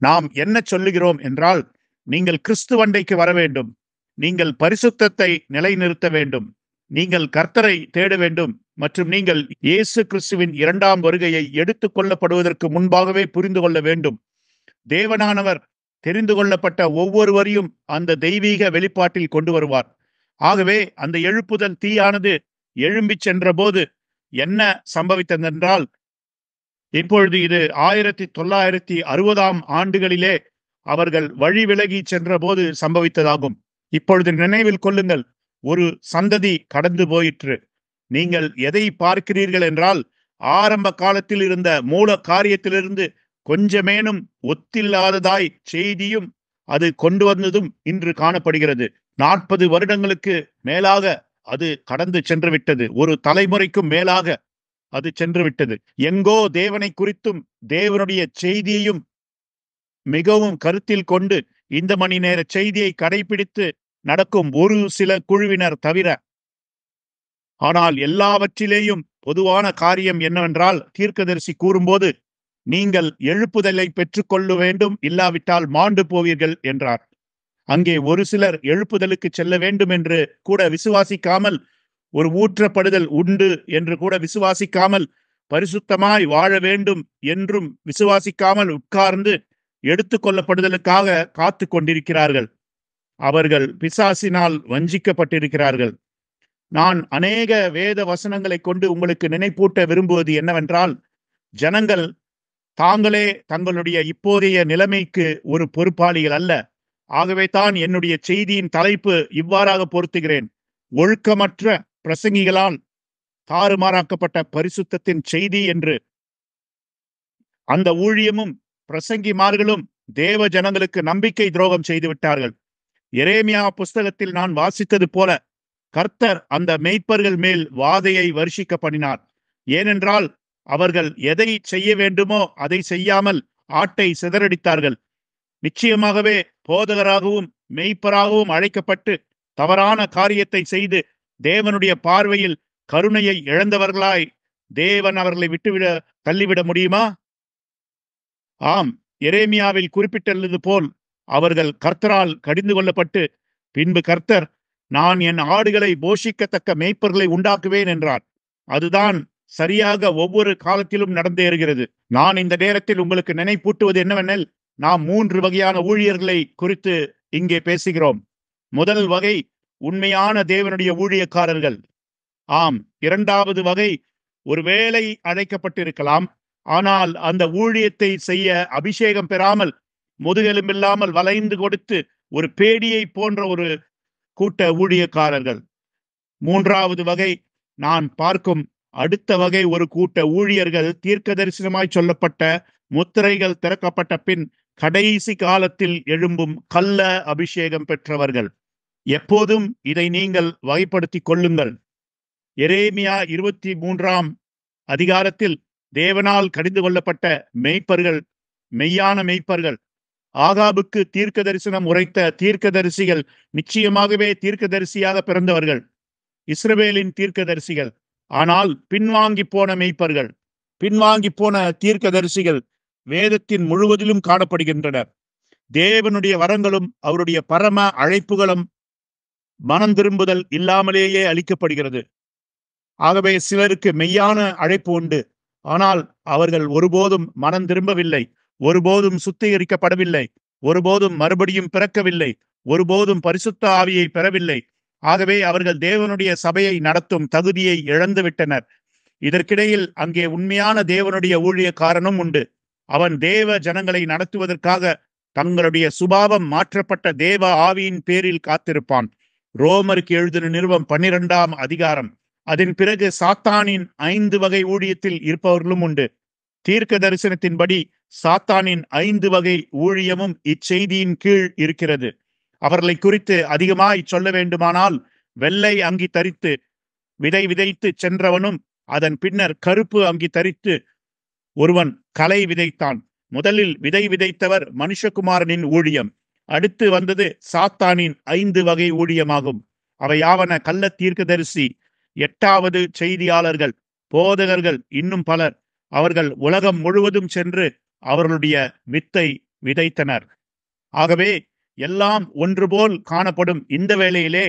நாம் என்ன சொல்லுகிறோம் என்றால், நீங்கள் கிறிஸ்துவண்டைக்கு வர வேண்டும், நீங்கள் பரிசுத்தத்தை நிலைநிறுத்த வேண்டும், நீங்கள் கர்த்தரை தேட வேண்டும் மற்றும் நீங்கள் இயேசு கிறிஸ்துவின் இரண்டாம் வருகையை எடுத்துக் கொள்ளப்படுவதற்கு முன்பாகவே புரிந்து கொள்ள வேண்டும். தேவனானவர் தெரிந்து கொள்ளப்பட்ட ஒவ்வொருவரையும் அந்த தெய்வீக வெளிப்பாட்டில் கொண்டு வருவார். ஆகவே அந்த எழுப்புதல் தீயானது எழும்பி சென்ற போது என்ன சம்பவித்ததென்றால், இப்பொழுது இது 1960 ஆண்டுகளிலே அவர்கள் வழி விலகி சென்ற போது சம்பவித்ததாகும். இப்பொழுது நினைவில் கொள்ளுங்கள், ஒரு சந்ததி கடந்து போயிற்று. நீங்கள் எதை பார்க்கிறீர்கள் என்றால், ஆரம்ப காலத்தில் இருந்த மூல காரியத்திலிருந்து கொஞ்சமேனும் ஒத்தில்லாததாய் செய்தியும் அது கொண்டு வந்ததும் இன்று காணப்படுகிறது. 40 வருடங்களுக்கு மேலாக அது கடந்து சென்று விட்டது. ஒரு தலைமுறைக்கும் மேலாக அது சென்று விட்டது. எங்கோ தேவனை குறித்தும் தேவனுடைய செய்தியையும் மிகவும் கருத்தில் கொண்டு இந்த மணி நேர செய்தியை கடைபிடித்து நடக்கும் ஒரு சில குழுவினர் தவிர. ஆனால் எல்லாவற்றிலேயும் பொதுவான காரியம் என்னவென்றால், தீர்க்கதரிசி கூறும்போது நீங்கள் எழுப்புதலை பெற்றுக்கொள்ள வேண்டும், இல்லாவிட்டால் மாண்டு போவீர்கள் என்றார். அங்கே ஒரு சிலர் எழுப்புதலுக்கு செல்ல வேண்டும் என்று கூட விசுவாசிக்காமல், ஒரு ஊற்றப்படுதல் உண்டு என்று கூட விசுவாசிக்காமல், பரிசுத்தமாய் வாழ வேண்டும் என்றும் விசுவாசிக்காமல் உட்கார்ந்து எடுத்துக்கொள்ளப்படுதலுக்காக காத்து கொண்டிருக்கிறார்கள். அவர்கள் பிசாசினால் வஞ்சிக்கப்பட்டிருக்கிறார்கள். நான் அநேக வேத வசனங்களை கொண்டு உங்களுக்கு நினைப்பூட்ட விரும்புவது என்னவென்றால், ஜனங்கள் தாங்களே தங்களுடைய இப்போதைய நிலைமைக்கு ஒரு பொறுப்பாளிகள் அல்ல. ஆகவே தான் என்னுடைய செய்தியின் தலைப்பு இவ்வாறாக பொருத்துகிறேன்: ஒழுக்கமற்ற பிரசங்கிகளால் தாறுமாறாக்கப்பட்ட பரிசுத்தத்தின் செய்தி என்று. அந்த ஊழியமும் பிரசங்கிமார்களும் தேவ ஜனங்களுக்கு நம்பிக்கை துரோகம் செய்து விட்டார்கள். எரேமியா புஸ்தகத்தில் நான் வாசித்தது போல கர்த்தர் அந்த மேய்ப்பர்கள் மேல் வாதையை வருஷிக்க பண்ணினார். ஏனென்றால் அவர்கள் எதை செய்ய வேண்டுமோ அதை செய்யாமல் ஆட்டை சிதறடித்தார்கள். நிச்சயமாகவே போதகராகவும் மேய்ப்பராகவும் அழைக்கப்பட்டு தவறான காரியத்தை செய்து தேவனுடைய பார்வையில் கருணையை இழந்தவர்களாய் தேவன் அவர்களை விட்டுவிட தள்ளிவிட முடியுமா? ஆம், எரேமியாவில் குறிப்பிட்டுள்ளது போல் அவர்கள் கர்த்தரால் கடிந்து கொள்ளப்பட்டு பின்பு கர்த்தர், நான் என் ஆடுகளை போஷிக்கத்தக்க மேய்ப்பர்களை உண்டாக்குவேன் என்றார். அதுதான் சரியாக ஒவ்வொரு காலத்திலும் நடந்தேறுகிறது. நான் இந்த நேரத்தில் உங்களுக்கு நினைப்பூட்டுவது என்னவெனில், நாம் 3 வகையான ஊழியர்களை குறித்து இங்கே பேசுகிறோம். முதல் வகை உண்மையான தேவனுடைய ஊழியக்காரர்கள். ஆம். இரண்டாவது வகை ஒருவேளை அழைக்கப்பட்டிருக்கலாம், ஆனால் அந்த ஊழியத்தை செய்ய அபிஷேகம் பெறாமல் முதுகெலும்பில்லாமல் வளைந்து கொடுத்து ஒரு பேடியை போன்ற ஒரு கூட்ட ஊழியக்காரர்கள். மூன்றாவது வகை நான் பார்க்கும் அடுத்த வகை ஒரு கூட்ட ஊழியர்கள், தீர்க்க தரிசனமாய் சொல்லப்பட்ட முத்திரைகள் திறக்கப்பட்ட பின் கடைசி காலத்தில் எழும்பும் கள்ள அபிஷேகம் பெற்றவர்கள். எப்போதும் இதை நீங்கள் வகைப்படுத்திக் கொள்ளுங்கள். எரேமியா 23ஆம் அதிகாரத்தில் தேவனால் கடிந்து கொள்ளப்பட்ட மெய்ப்பர்கள், மெய்யான மெய்ப்பர்கள், ஆகாபுக்கு தீர்க்க தரிசனம் உரைத்த தீர்க்கதரிசிகள் நிச்சயமாகவே தீர்க்கதரிசியாக பிறந்தவர்கள். இஸ்ரவேலின் தீர்க்கதரிசிகள். ஆனால் பின்வாங்கி போன மெய்ப்பர்கள், பின்வாங்கி போன தீர்க்கதரிசிகள் வேதத்தின் முழுவதிலும் காணப்படுகின்றனர். தேவனுடைய வரங்களும் அவருடைய பரம அழைப்புகளும் மனம் திரும்புதல் இல்லாமலேயே அளிக்கப்படுகிறது. ஆகவே சிலருக்கு மெய்யான அழைப்பு உண்டு, ஆனால் அவர்கள் ஒருபோதும் மனம் திரும்பவில்லை, ஒருபோதும் சுத்திகரிக்கப்படவில்லை, ஒருபோதும் மறுபடியும் பிறக்கவில்லை, ஒருபோதும் பரிசுத்த ஆவியை பெறவில்லை. ஆகவே அவர்கள் தேவனுடைய சபையை நடத்தும் தகுதியை இழந்துவிட்டனர். இதற்கிடையில் அங்கே உண்மையான தேவனுடைய ஊழியக்காரனும் உண்டு. அவன் தேவ ஜனங்களை நடத்துவதற்காக தங்களுடைய சுபாவம் மாற்றப்பட்ட தேவ ஆவியின் பேரில் காத்திருப்பான். ரோமருக்கு எழுதின நிருபம் 12ஆம் அதிகாரம். அதன் பிறகு சாத்தானின் 5 வகை ஊழியத்தில் இருப்பவர்களும் உண்டு. தீர்க்க தரிசனத்தின்படி சாத்தானின் 5 வகை ஊழியமும் இச்செய்தியின் கீழ் இருக்கிறது. அவர்களை குறித்து அதிகமாய் சொல்ல வேண்டுமானால், வெள்ளை அங்கி தரித்து விதை விதைத்து சென்றவனும் அதன் பின்னர் கருப்பு அங்கி தரித்து ஒருவன் களை விதைத்தான். முதலில் விதை விதைத்தவர் மனுஷகுமாரனின் ஊழியம். அடுத்து வந்தது சாத்தானின் 5 வகை ஊழியமாகும். அவையாவன கள்ள தீர்க்கதரிசி, 8வது செய்தியாளர்கள், போதகர்கள், இன்னும் பலர். அவர்கள் உலகம் முழுவதும் சென்று அவர்களுடைய வித்தை விதைத்தனர். ஆகவே எல்லாம் ஒன்று போல் காணப்படும் இந்த வேளையிலே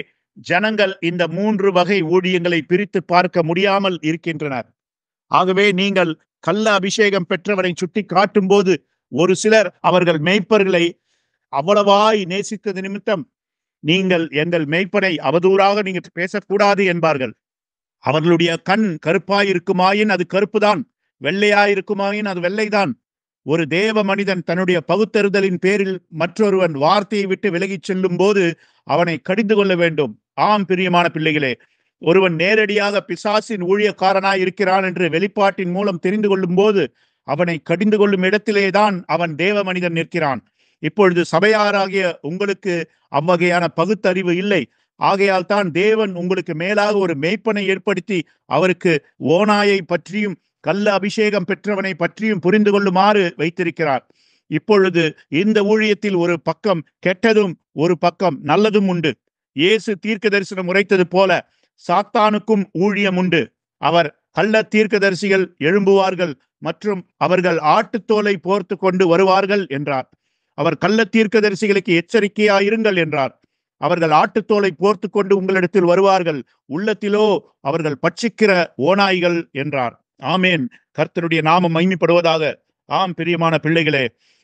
ஜனங்கள் இந்த 3 வகை ஊழியங்களை பிரித்து பார்க்க முடியாமல் இருக்கின்றனர். ஆகவே நீங்கள் கள்ள அபிஷேகம் பெற்றவரை சுட்டி காட்டும் போது ஒரு சிலர் அவர்கள் மேய்ப்பர்களை அவ்வளவாய் நேசித்தது நிமித்தம் நீங்கள் எங்கள் மேய்ப்பனை அவதூறாக நீங்கள் பேசக்கூடாது என்பார்கள். அவர்களுடைய கண் கருப்பாயிருக்குமாயின் அது கருப்புதான், வெள்ளையாயிருக்குமாயின் அது வெள்ளைதான். ஒரு தேவ மனிதன் தன்னுடைய பகுத்தறிதலின் பேரில் மற்றொருவன் வார்த்தையை விட்டு விலகிச் செல்லும் போது அவனை கடிந்து கொள்ள வேண்டும். ஆம் பிரியமான பிள்ளைகளே, ஒருவன் நேரடியாக பிசாசின் ஊழியக்காரனாய் இருக்கிறான் என்று வெளிப்பாட்டின் மூலம் தெரிந்து கொள்ளும் போது அவனை கடிந்து கொள்ளும் இடத்திலேதான் அவன் தேவ மனிதன் நிற்கிறான். இப்பொழுது சபையாராகிய உங்களுக்கு அவ்வகையான பகுத்தறிவு இல்லை. ஆகையால் தான் தேவன் உங்களுக்கு மேலாக ஒரு மேய்ப்பனை ஏற்படுத்தி அவருக்கு ஓநாயை பற்றியும் கள்ள அபிஷேகம் பெற்றவனை பற்றியும் புரிந்து கொள்ளுமாறு வைத்திருக்கிறார். இப்பொழுது இந்த ஊழியத்தில் ஒரு பக்கம் கெட்டதும் ஒரு பக்கம் நல்லதும் உண்டு. இயேசு தீர்க்க தரிசனம் உரைத்தது போல சாத்தானுக்கும் ஊழியம் உண்டு. அவர் கள்ள தீர்க்கதரிசிகள் எழும்புவார்கள் மற்றும் அவர்கள் ஆட்டுத்தோலை போர்த்து கொண்டு வருவார்கள் என்றார். அவர் கள்ள தீர்க்கதரிசிகளுக்கு எச்சரிக்கையாயிருங்கள் என்றார். அவர்கள் ஆட்டுத்தோலை போர்த்து கொண்டு உங்களிடத்தில் வருவார்கள், உள்ளத்திலோ அவர்கள் பட்சிக்கிற ஓநாய்கள் என்றார். ஆமேன். கர்த்தருடைய நாமம் மகிமைப்படுவதாக. ஆம் பிரியமான பிள்ளைகளே,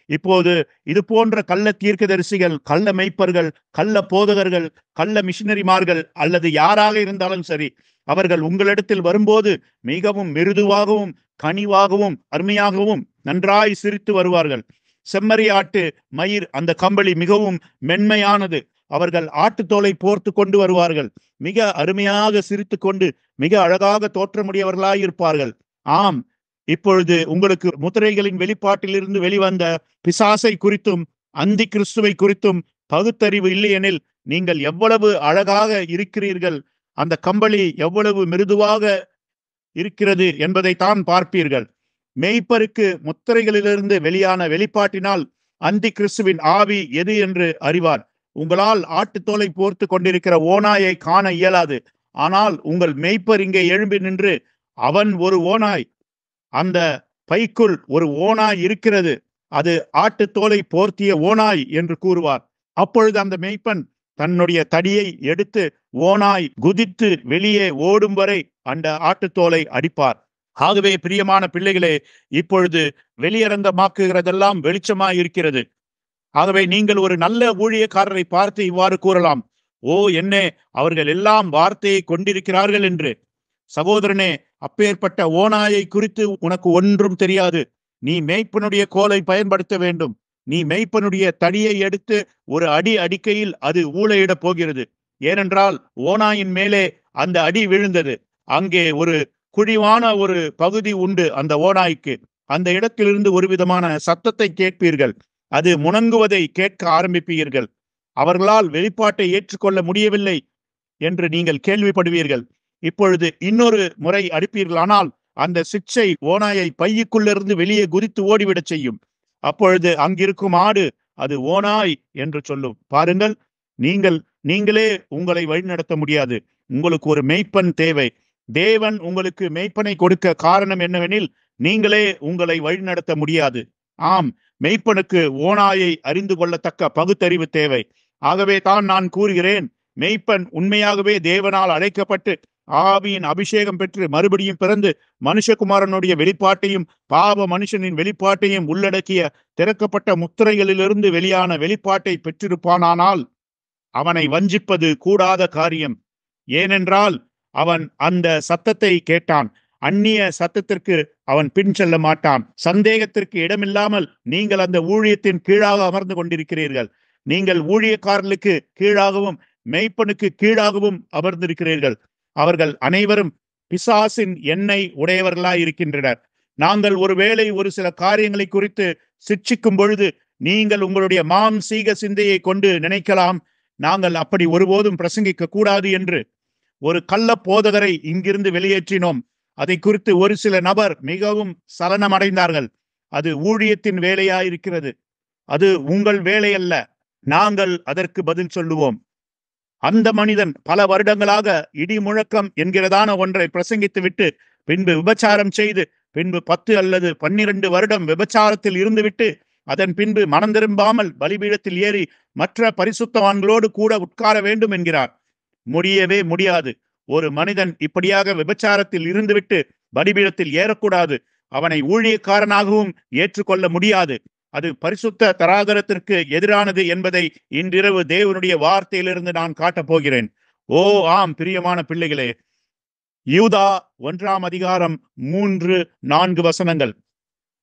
இப்போது இது போன்ற கள்ள தீர்க்கதரிசிகள், கள்ள மெய்ப்பர்கள், கள்ள போதகர்கள், கள்ள மிஷினரிமார்கள் அல்லது யாராக இருந்தாலும் சரி, அவர்கள் உங்களிடத்தில் வரும்போது மிகவும் மிருதுவாகவும் கனிவாகவும் அருமையாகவும் நன்றாய் சிரித்து வருவார்கள். செம்மறி ஆட்டு மயிர் அந்த கம்பளி மிகவும் மென்மையானது. அவர்கள் ஆட்டுத்தோலை போர்த்து கொண்டு வருவார்கள். மிக அருமையாக சிரித்து கொண்டு மிக அழகாக தோற்றமுடையவர்களாய் இருப்பார்கள். ஆம், இப்பொழுது உங்களுக்கு முத்திரைகளின் வெளிப்பாட்டிலிருந்து வெளிவந்த பிசாசை குறித்தும் அந்தி கிறிஸ்துவை குறித்தும் பகுத்தறிவு இல்லையெனில் நீங்கள் எவ்வளவு அழகாக இருக்கிறீர்கள், அந்த கம்பளி எவ்வளவு மிருதுவாக இருக்கிறது என்பதைத்தான் பார்ப்பீர்கள். மேய்ப்பருக்கு முத்திரைகளிலிருந்து வெளியான வெளிப்பாட்டினால் அந்தி கிறிஸ்துவின் ஆவி எது என்று அறிவார். உங்களால் ஆட்டுத்தோலை போர்த்து கொண்டிருக்கிற ஓநாயை காண இயலாது. ஆனால் உங்கள் மேய்ப்பர் இங்கே எழும்பி நின்று, அவன் ஒரு ஓநாய், அந்த பைக்குள் ஒரு ஓநாய் இருக்கிறது, அது ஆட்டுத்தோலை போர்த்திய ஓநாய் என்று கூறுவார். அப்பொழுது அந்த மேய்ப்பன் தன்னுடைய தடியை எடுத்து ஓநாய் குதித்து வெளியே ஓடும் வரை அந்த ஆட்டுத்தோலை அடிப்பார். ஆகவே பிரியமான பிள்ளைகளே, இப்பொழுது வெளியரங்கமாக்குகிறதெல்லாம் வெளிச்சமாய் இருக்கிறது. ஆகவே நீங்கள் ஒரு நல்ல ஊழியக்காரரை பார்த்து இவ்வாறு கூறலாம், ஓ என்னே, அவர்கள் எல்லாம் வார்த்தையை கொண்டிருக்கிறார்கள் என்று. சகோதரனே, அப்பேற்பட்ட ஓநாயை குறித்து உனக்கு ஒன்றும் தெரியாது. நீ மேய்ப்பனுடைய கோலை பயன்படுத்த வேண்டும். நீ மேய்ப்பனுடைய தடியை எடுத்து ஒரு அடி அடிக்கையில் அது ஊளையிடப் போகிறது. ஏனென்றால் ஓநாயின் மேலே அந்த அடி விழுந்தது. அங்கே ஒரு குழிவான ஒரு பகுதி உண்டு அந்த ஓநாய்க்கு. அந்த இடத்திலிருந்து ஒரு விதமான சத்தத்தை கேட்பீர்கள். அது முணங்குவதை கேட்க ஆரம்பிப்பீர்கள். அவர்களால் வெளிப்பாட்டை ஏற்றுக்கொள்ள முடியவில்லை என்று நீங்கள் கேள்விப்படுவீர்கள். இப்பொழுது இன்னொரு முறை அடிப்பீர்களானால் அந்த சிக்ஷை ஓநாயை பையுக்குள்ளிருந்து வெளியே குதித்து ஓடிவிடச் செய்யும். அப்பொழுது அங்கிருக்கும் ஆடு அது ஓநாய் என்று சொல்லும். பாருங்கள், நீங்களே உங்களை வழிநடத்த முடியாது. உங்களுக்கு ஒரு மெய்ப்பன் தேவை. தேவன் உங்களுக்கு மெய்ப்பனை கொடுக்க காரணம் என்னவெனில், நீங்களே உங்களை வழிநடத்த முடியாது. ஆம், மெய்ப்பனுக்கு ஓநாயை அறிந்து கொள்ளத்தக்க பகுத்தறிவு தேவை. ஆகவே தான் நான் கூறுகிறேன், மெய்ப்பன் உண்மையாகவே தேவனால் அழைக்கப்பட்டு ஆவியின் அபிஷேகம் பெற்று மறுபடியும் பிறந்து மனுஷகுமாரனுடைய வெளிப்பாட்டையும் பாவ மனுஷனின் வெளிப்பாட்டையும் உள்ளடக்கிய திறக்கப்பட்ட முத்திரைகளிலிருந்து வெளியான வெளிப்பாட்டை பெற்றிருப்பானானால் அவனை வஞ்சிப்பது கூடாத காரியம். ஏனென்றால் அவன் அந்த சத்தத்தை கேட்டான். அந்நிய சத்தத்திற்கு அவன் பின் செல்ல மாட்டான். சந்தேகத்திற்கு இடமில்லாமல் நீங்கள் அந்த ஊழியத்தின் கீழாக அமர்ந்து கொண்டிருக்கிறீர்கள். நீங்கள் ஊழியக்காரர்களுக்கு கீழாகவும் மெய்ப்பனுக்கு கீழாகவும் அமர்ந்திருக்கிறீர்கள். அவர்கள் அனைவரும் பிசாசின் எண்ணெய் உடையவர்களாய் இருக்கின்றனர். நாங்கள் ஒருவேளை ஒரு சில காரியங்களை குறித்து சிட்சிக்கும் பொழுது நீங்கள் உங்களுடைய மாம்சீக சிந்தையை கொண்டு நினைக்கலாம், நாங்கள் அப்படி ஒருபோதும் பிரசங்கிக்க கூடாது என்று. ஒரு கள்ள போதகரை இங்கிருந்து வெளியேற்றினோம். அதை குறித்து ஒரு சில நபர் மிகவும் சலனமடைந்தார்கள். அது ஊழியத்தின் வேலையாயிருக்கிறது. அது உங்கள் வேலை அல்ல. நாங்கள் அதற்கு பதில் சொல்லுவோம். அந்த மனிதன் பல வருடங்களாக இடி முழக்கம் என்கிறதான ஒன்றை பிரசங்கித்து விட்டு பின்பு விபச்சாரம் செய்து பின்பு 10 அல்லது 12 வருடம் விபச்சாரத்தில் இருந்துவிட்டு அதன் பின்பு மனம் திரும்பாமல் பலிபீடத்தில் ஏறி மற்ற பரிசுத்தவான்களோடு கூட உட்கார வேண்டும் என்கிறார். முடியவே முடியாது. ஒரு மனிதன் இப்படியாக விபச்சாரத்தில் இருந்துவிட்டு பலிபீடத்தில் ஏறக்கூடாது. அவனை ஊழியக்காரனாகவும் ஏற்றுக்கொள்ள முடியாது. அது பரிசுத்த தராதரத்திற்கு எதிரானது என்பதை இன்றிரவு தேவனுடைய வார்த்தையிலிருந்து நான் காட்டப் போகிறேன். ஓ ஆம், பிரியமான பிள்ளைகளே, யூதா 1ஆம் அதிகாரம் 3-4 வசனங்கள்.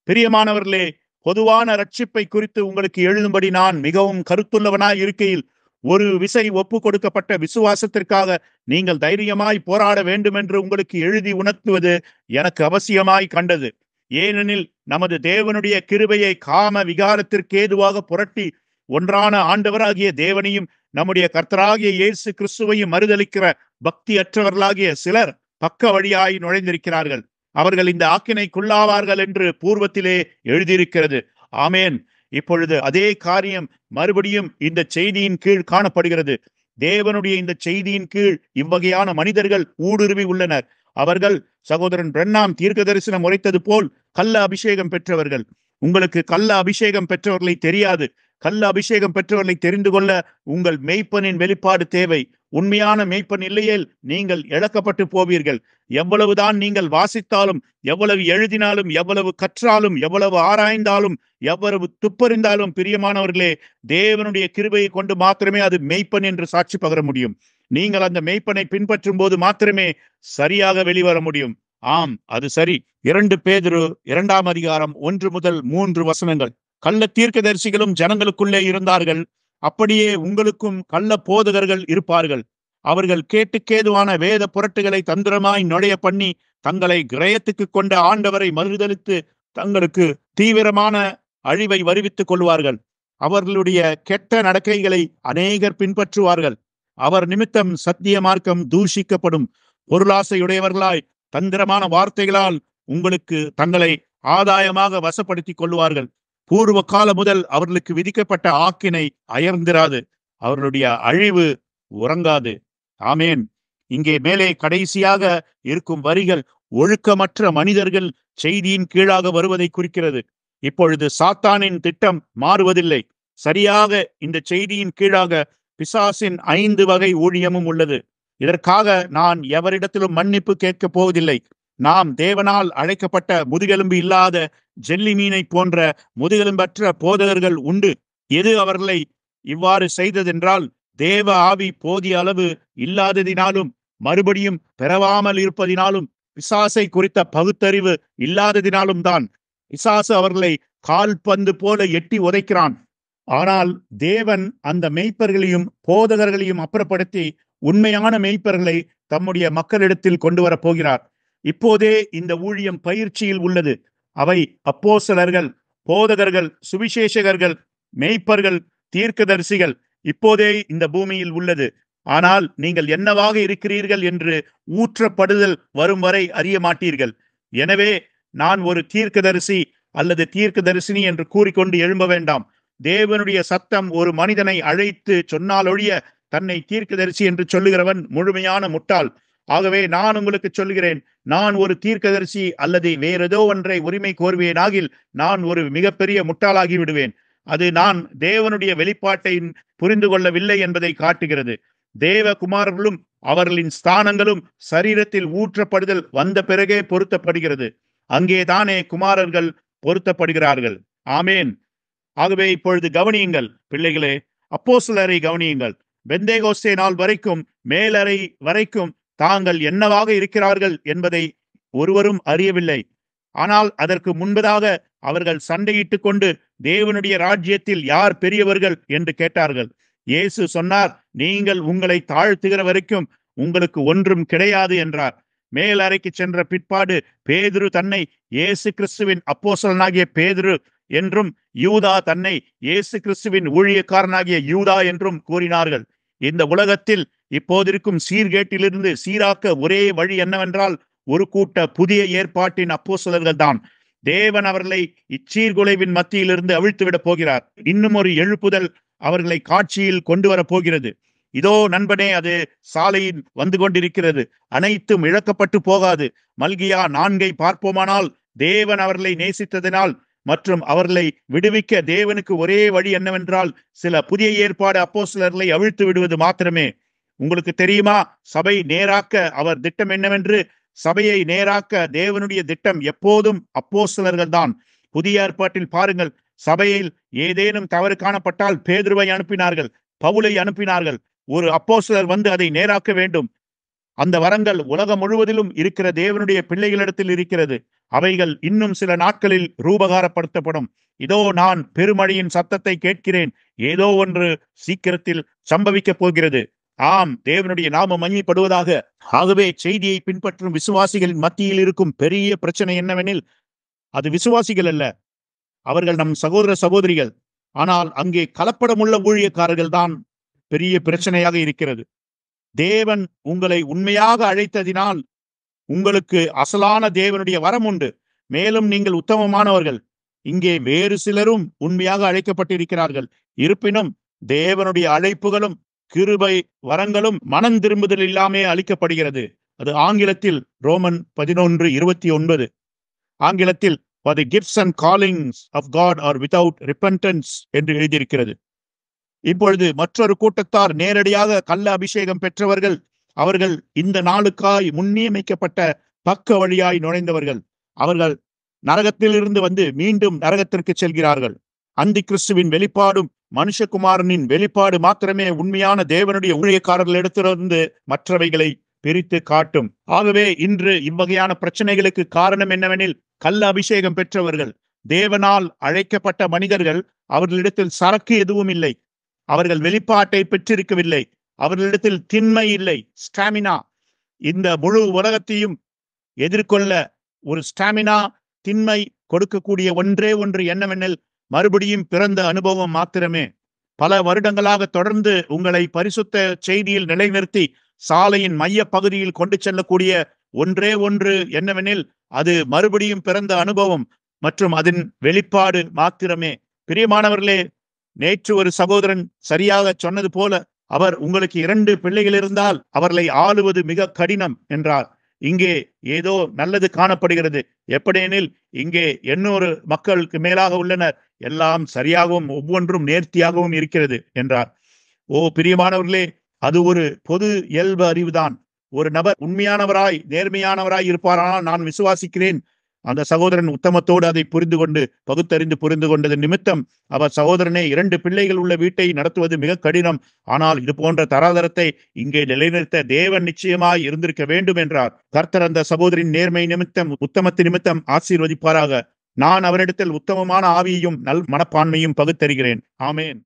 பிரியமானவர்களே, பொதுவான ரட்சிப்பை குறித்து உங்களுக்கு எழுதும்படி நான் மிகவும் கருத்துள்ளவனாய் இருக்கையில் ஒரு விசை ஒப்பு கொடுக்கப்பட்ட விசுவாசத்திற்காக நீங்கள் தைரியமாய் போராட வேண்டும் என்று உங்களுக்கு எழுதி உணர்த்துவது எனக்கு அவசியமாய் கண்டது. ஏனெனில் நமது தேவனுடைய கிருபையை காம விகாரத்திற்கு ஏதுவாக புரட்டி ஒன்றான ஆண்டவராகிய தேவனையும் நம்முடைய கர்த்தராகிய இயேசு கிறிஸ்துவையும் மறுதலிக்கிற பக்தி அற்றவர்களாகிய சிலர் பக்க வழியாய் நுழைந்திருக்கிறார்கள். அவர்கள் இந்த ஆக்கினைக்குள்ளாவார்கள் என்று பூர்வத்திலே எழுதியிருக்கிறது. ஆமேன். இப்பொழுது அதே காரியம் மறுபடியும் இந்த செய்தியின் கீழ் காணப்படுகிறது. தேவனுடைய இந்த செய்தியின் கீழ் இவ்வகையான மனிதர்கள் ஊடுருவி உள்ளனர். அவர்கள் சகோதரன் பிரண்ணாம் தீர்க்க தரிசனம் உரைத்தது போல் கள்ள அபிஷேகம் பெற்றவர்கள். உங்களுக்கு கள்ள அபிஷேகம் பெற்றவர்களை தெரியாது. கள்ள அபிஷேகம் பெற்றவர்களை தெரிந்து கொள்ள உங்கள் மெய்ப்பனின் வெளிப்பாடு தேவை. உண்மையான மெய்ப்பன் இல்லையேல் நீங்கள் இழக்கப்பட்டு போவீர்கள். எவ்வளவுதான் நீங்கள் வாசித்தாலும், எவ்வளவு எழுதினாலும், எவ்வளவு கற்றாலும், எவ்வளவு ஆராய்ந்தாலும், எவ்வளவு துப்பறிந்தாலும், பிரியமானவர்களே, தேவனுடைய கிருபையை கொண்டு மாத்திரமே அது மெய்ப்பன் என்று சாட்சி பகர முடியும். நீங்கள் அந்த மெய்ப்பனை பின்பற்றும் போது மாத்திரமே சரியாக வெளிவர முடியும். ஆம், அது சரி. 2 பேதுரு 2ஆம் அதிகாரம் 1-3 வசனங்கள். கள்ள தீர்க்கதரிசிகளும் ஜனங்களுக்குள்ளே இருந்தார்கள். அப்படியே உங்களுக்கும் கள்ள போதகர்கள் இருப்பார்கள். அவர்கள் கேட்டுக்கேதுவான வேத புரட்டுகளை தந்திரமாய் நுழைய பண்ணி தங்களை கிரயத்துக்கு கொண்ட ஆண்டவரை மறுதலித்து தங்களுக்கு தீவிரமான அழிவை வருவித்துக் கொள்வார்கள். அவர்களுடைய கெட்ட நடக்கைகளை அநேகர் பின்பற்றுவார்கள். அவர் நிமித்தம் சத்திய மார்க்கம் தூஷிக்கப்படும். பொருளாசையுடையவர்களாய் தந்திரமான வார்த்தைகளால் உங்களுக்கு தங்களை ஆதாயமாக வசப்படுத்திக் கொள்வார்கள். பூர்வ காலம் முதல் அவர்களுக்கு விதிக்கப்பட்ட ஆக்கினை அயர்ந்திராது. அவர்களுடைய அழிவு உறங்காது. ஆமேன். இங்கே மேலே கடைசியாக இருக்கும் வரிகள் ஒழுக்கமற்ற மனிதர்கள் செய்தியின் கீழாக வருவதை குறிக்கிறது. இப்பொழுது சாத்தானின் திட்டம் மாறுவதில்லை. சரியாக இந்த செய்தியின் கீழாக பிசாசின் 5 வகை ஊழியமும் உள்ளது. இதற்காக நான் எவரிடத்திலும் மன்னிப்பு கேட்கப் போவதில்லை. நாம் தேவனால் அழைக்கப்பட்ட முதுகெலும்பு இல்லாத ஜெல்லி மீனை போன்ற முதுகெலும்பற்ற போதகர்கள் உண்டு. எது அவர்களை இவ்வாறு செய்ததென்றால், தேவ ஆவி போதிய அளவு இல்லாததினாலும் மறுபடியும் பெறவாமல் இருப்பதினாலும் பிசாசை குறித்த பகுத்தறிவு இல்லாததினாலும் தான். பிசாசு அவர்களை கால்பந்து போல எட்டி உதைக்கிறான். ஆனால் தேவன் அந்த மெய்ப்பர்களையும் போதகர்களையும் அப்புறப்படுத்தி உண்மையான மெய்ப்பர்களை தம்முடைய மக்களிடத்தில் கொண்டு வரப் போகிறார். இப்போதே இந்த ஊழியம் பயிற்சியில் உள்ளது. அவை அப்போஸ்தலர்கள், போதகர்கள், சுவிசேஷகர்கள், மெய்ப்பர்கள், தீர்க்கதரிசிகள் இப்போதே இந்த பூமியில் உள்ளது. ஆனால் நீங்கள் என்னவாக இருக்கிறீர்கள் என்று ஊற்றப்படுதல் வரும் வரை அறிய மாட்டீர்கள். எனவே நான் ஒரு தீர்க்கதரிசி அல்லது தீர்க்கதரிசினி என்று கூறிக்கொண்டு எழும்ப வேண்டாம். தேவனுடைய சத்தம் ஒரு மனிதனை அழைத்து சொன்னாலொழிய தன்னை தீர்க்கதரிசி என்று சொல்லுகிறவன் முழுமையான முட்டாள். ஆகவே நான் உங்களுக்கு சொல்லுகிறேன், நான் ஒரு தீர்க்கதரிசி அல்லது வேறேதோ ஒன்றை உரிமை கோருவேனாகில் நான் ஒரு மிகப்பெரிய முட்டாளாகி விடுவேன். அது நான் தேவனுடைய வெளிப்பாட்டை புரிந்து கொள்ளவில்லை என்பதை காட்டுகிறது. தேவகுமாரர்களும் அவர்களின் ஸ்தானங்களும் சரீரத்தில் ஊற்றப்படுதல் வந்த பிறகே பொருத்தப்படுகிறது. அங்கேதானே குமாரர்கள் பொருத்தப்படுகிறார்கள். ஆமேன். ஆகவே இப்பொழுது கவனியுங்கள் பிள்ளைகளே, அப்போஸ்தலரை கவனியுங்கள். பெந்தேகோஸ்தே நாள் வரைக்கும், மேலறை வரைக்கும் தாங்கள் என்னவாக இருக்கிறார்கள் என்பதை ஒருவரும் அறியவில்லை. ஆனால் அதற்கு முன்பதாக அவர்கள் சண்டையிட்டுக் கொண்டு தேவனுடைய ராஜ்யத்தில் யார் பெரியவர்கள் என்று கேட்டார்கள். இயேசு சொன்னார், நீங்கள் உங்களை தாழ்த்துகிற வரைக்கும் உங்களுக்கு ஒன்றும் கிடையாது என்றார். மேலறைக்கு சென்ற பிற்பாடு பேதுரு தன்னை இயேசு கிறிஸ்துவின் அப்போஸ்தலனாகிய பேதுரு என்றும், யூதா தன்னை இயேசு கிறிஸ்துவின் ஊழியக்காரனாகிய யூதா என்றும் கூறினார்கள். இந்த உலகத்தில் இப்போதிருக்கும் சீர்கேட்டிலிருந்து சீராக்க ஒரே வழி என்னவென்றால், ஒரு கூட்ட புதிய ஏற்பாட்டின் அப்போஸ்தலர்கள் தான். தேவன் அவர்களை இச்சீர்குலைவின் மத்தியிலிருந்து அவிழ்த்துவிடப் போகிறார். இன்னும் ஒரு எழுப்புதல் அவர்களை காட்சியில் கொண்டு வரப் போகிறது. இதோ நண்பனே, அது சாலையில் வந்து கொண்டிருக்கிறது. அனைத்தும் இழக்கப்பட்டு போகாது. மல்கியா 4 பார்ப்போமானால், தேவன் அவர்களை நேசித்ததினால் மற்றும் அவர்களை விடுவிக்க தேவனுக்கு ஒரே வழி என்னவென்றால், சில புதிய ஏற்பாடு அப்போஸ்தலர்களை அவிழ்த்து விடுவது மாத்திரமே. உங்களுக்கு தெரியுமா, சபை நேராக்க அவர் திட்டம் என்னவென்று? சபையை நேராக்க தேவனுடைய திட்டம் எப்போதும் அப்போஸ்தலர்கள் தான். புதிய ஏற்பாட்டில் பாருங்கள், சபையில் ஏதேனும் தவறு காணப்பட்டால் பேதுருவை அனுப்பினார்கள், பவுலை அனுப்பினார்கள். ஒரு அப்போஸ்தலர் வந்து அதை நேராக்க வேண்டும். அந்த வரங்கள் உலகம் முழுவதிலும் இருக்கிற தேவனுடைய பிள்ளைகளிடத்தில் இருக்கிறது. அவைகள் இன்னும் சில நாட்களில் ரூபகாரப்படுத்தப்படும். இதோ நான் பெருமழையின் சத்தத்தை கேட்கிறேன். ஏதோ ஒன்று சீக்கிரத்தில் சம்பவிக்கப் போகிறது. ஆம், தேவனுடைய நாமம் மகிமைப்படுவதாக. ஆகவே செய்தியை பின்பற்றும் விசுவாசிகளின் மத்தியில் இருக்கும் பெரிய பிரச்சனை என்னவெனில், அது விசுவாசிகள் அல்ல, அவர்கள் நம் சகோதர சகோதரிகள். ஆனால் அங்கே கலப்படமுள்ள ஊழியக்காரர்கள் தான் பெரிய பிரச்சனையாக இருக்கிறது. தேவன் உங்களை உண்மையாக அழைத்ததினால் உங்களுக்கு அசலான தேவனுடைய வரம் உண்டு. மேலும் நீங்கள் உத்தமமானவர்கள். இங்கே வேறு சிலரும் உண்மையாக அழைக்கப்பட்டிருக்கிறார்கள். இருப்பினும் தேவனுடைய அழைப்புகளும் கிருபை வரங்களும் மனம் திரும்புதல் இல்லாமே அளிக்கப்படுகிறது. அது ஆங்கிலத்தில் ரோமன் 11:29 ஆங்கிலத்தில் for the gifts and callings of God are without repentance என்று எழுதியிருக்கிறது. இப்பொழுது மற்றொரு கூட்டத்தார் நேரடியாக கள்ள அபிஷேகம் பெற்றவர்கள். அவர்கள் இந்த நாளுக்காய் முன்னியமிக்கப்பட்ட பக்க வழியாய் நுழைந்தவர்கள். அவர்கள் நரகத்திலிருந்து வந்து மீண்டும் நரகத்திற்கு செல்கிறார்கள். அந்தி கிறிஸ்துவின் வெளிப்பாடும் மனுஷகுமாரனின் வெளிப்பாடு மாத்திரமே உண்மையான தேவனுடைய ஊழியக்காரர்களிடத்திலிருந்து மற்றவைகளை பிரித்து காட்டும். ஆகவே இன்று இவ்வகையான பிரச்சனைகளுக்கு காரணம் என்னவெனில், கள்ள அபிஷேகம் பெற்றவர்கள், தேவனால் அழைக்கப்பட்ட மனிதர்கள், அவர்களிடத்தில் சரக்கு எதுவும் இல்லை. அவர்கள் வெளிப்பாட்டை பெற்றிருக்கவில்லை. அவர்களிடத்தில் திண்மை இல்லை, ஸ்டாமினா. இந்த முழு உலகத்தையும் எதிர்கொள்ள ஒரு ஸ்டாமினா, திண்மை கொடுக்கக்கூடிய ஒன்றே ஒன்று என்னவெனில், மறுபடியும் பிறந்த அனுபவம் மாத்திரமே. பல வருடங்களாக தொடர்ந்து உங்களை பரிசுத்த செய்தியில் நிலைநிறுத்தி சாலையின் மைய பகுதியில் கொண்டு செல்லக்கூடிய ஒன்றே ஒன்று என்னவெனில், அது மறுபடியும் பிறந்த அனுபவம் மற்றும் அதன் வெளிப்பாடு மாத்திரமே. பிரியமானவர்களே, நேற்று ஒரு சகோதரன் சரியாக சொன்னது போல, அவர் உங்களுக்கு 2 பிள்ளைகள் இருந்தால் அவர்களை ஆளுவது மிக கடினம் என்றார். இங்கே ஏதோ நல்லது காணப்படுகிறது. எப்படியெனில், இங்கே 800 மக்களுக்கு மேலாக உள்ளனர். எல்லாம் சரியாகவும் ஒவ்வொன்றும் நேர்த்தியாகவும் இருக்கிறது என்றார். ஓ பிரியமானவர்களே, அது ஒரு பொது இயல்பு அறிவுதான். ஒரு நபர் உண்மையானவராய் நேர்மையானவராய் இருப்பாரானால் நான் விசுவாசிக்கிறேன், அந்த சகோதரன் உத்தமத்தோடு அதை புரிந்து கொண்டு பகுத்தறிந்து புரிந்து கொண்டது நிமித்தம் அவர் சகோதரனே, 2 பிள்ளைகள் உள்ள வீட்டை நடத்துவது மிக கடினம். ஆனால் இது போன்ற தராதரத்தை இங்கே நிலைநிறுத்த தேவன் நிச்சயமாய் இருந்திருக்க வேண்டும் என்றார். கர்த்தர் அந்த சகோதரின் நேர்மை நிமித்தம், உத்தமத்து நிமித்தம் ஆசீர்வதிப்பாராக. நான் அவரிடத்தில் உத்தமமான ஆவியையும் நல் மனப்பான்மையும் பகுத்தறிகிறேன். ஆமேன்.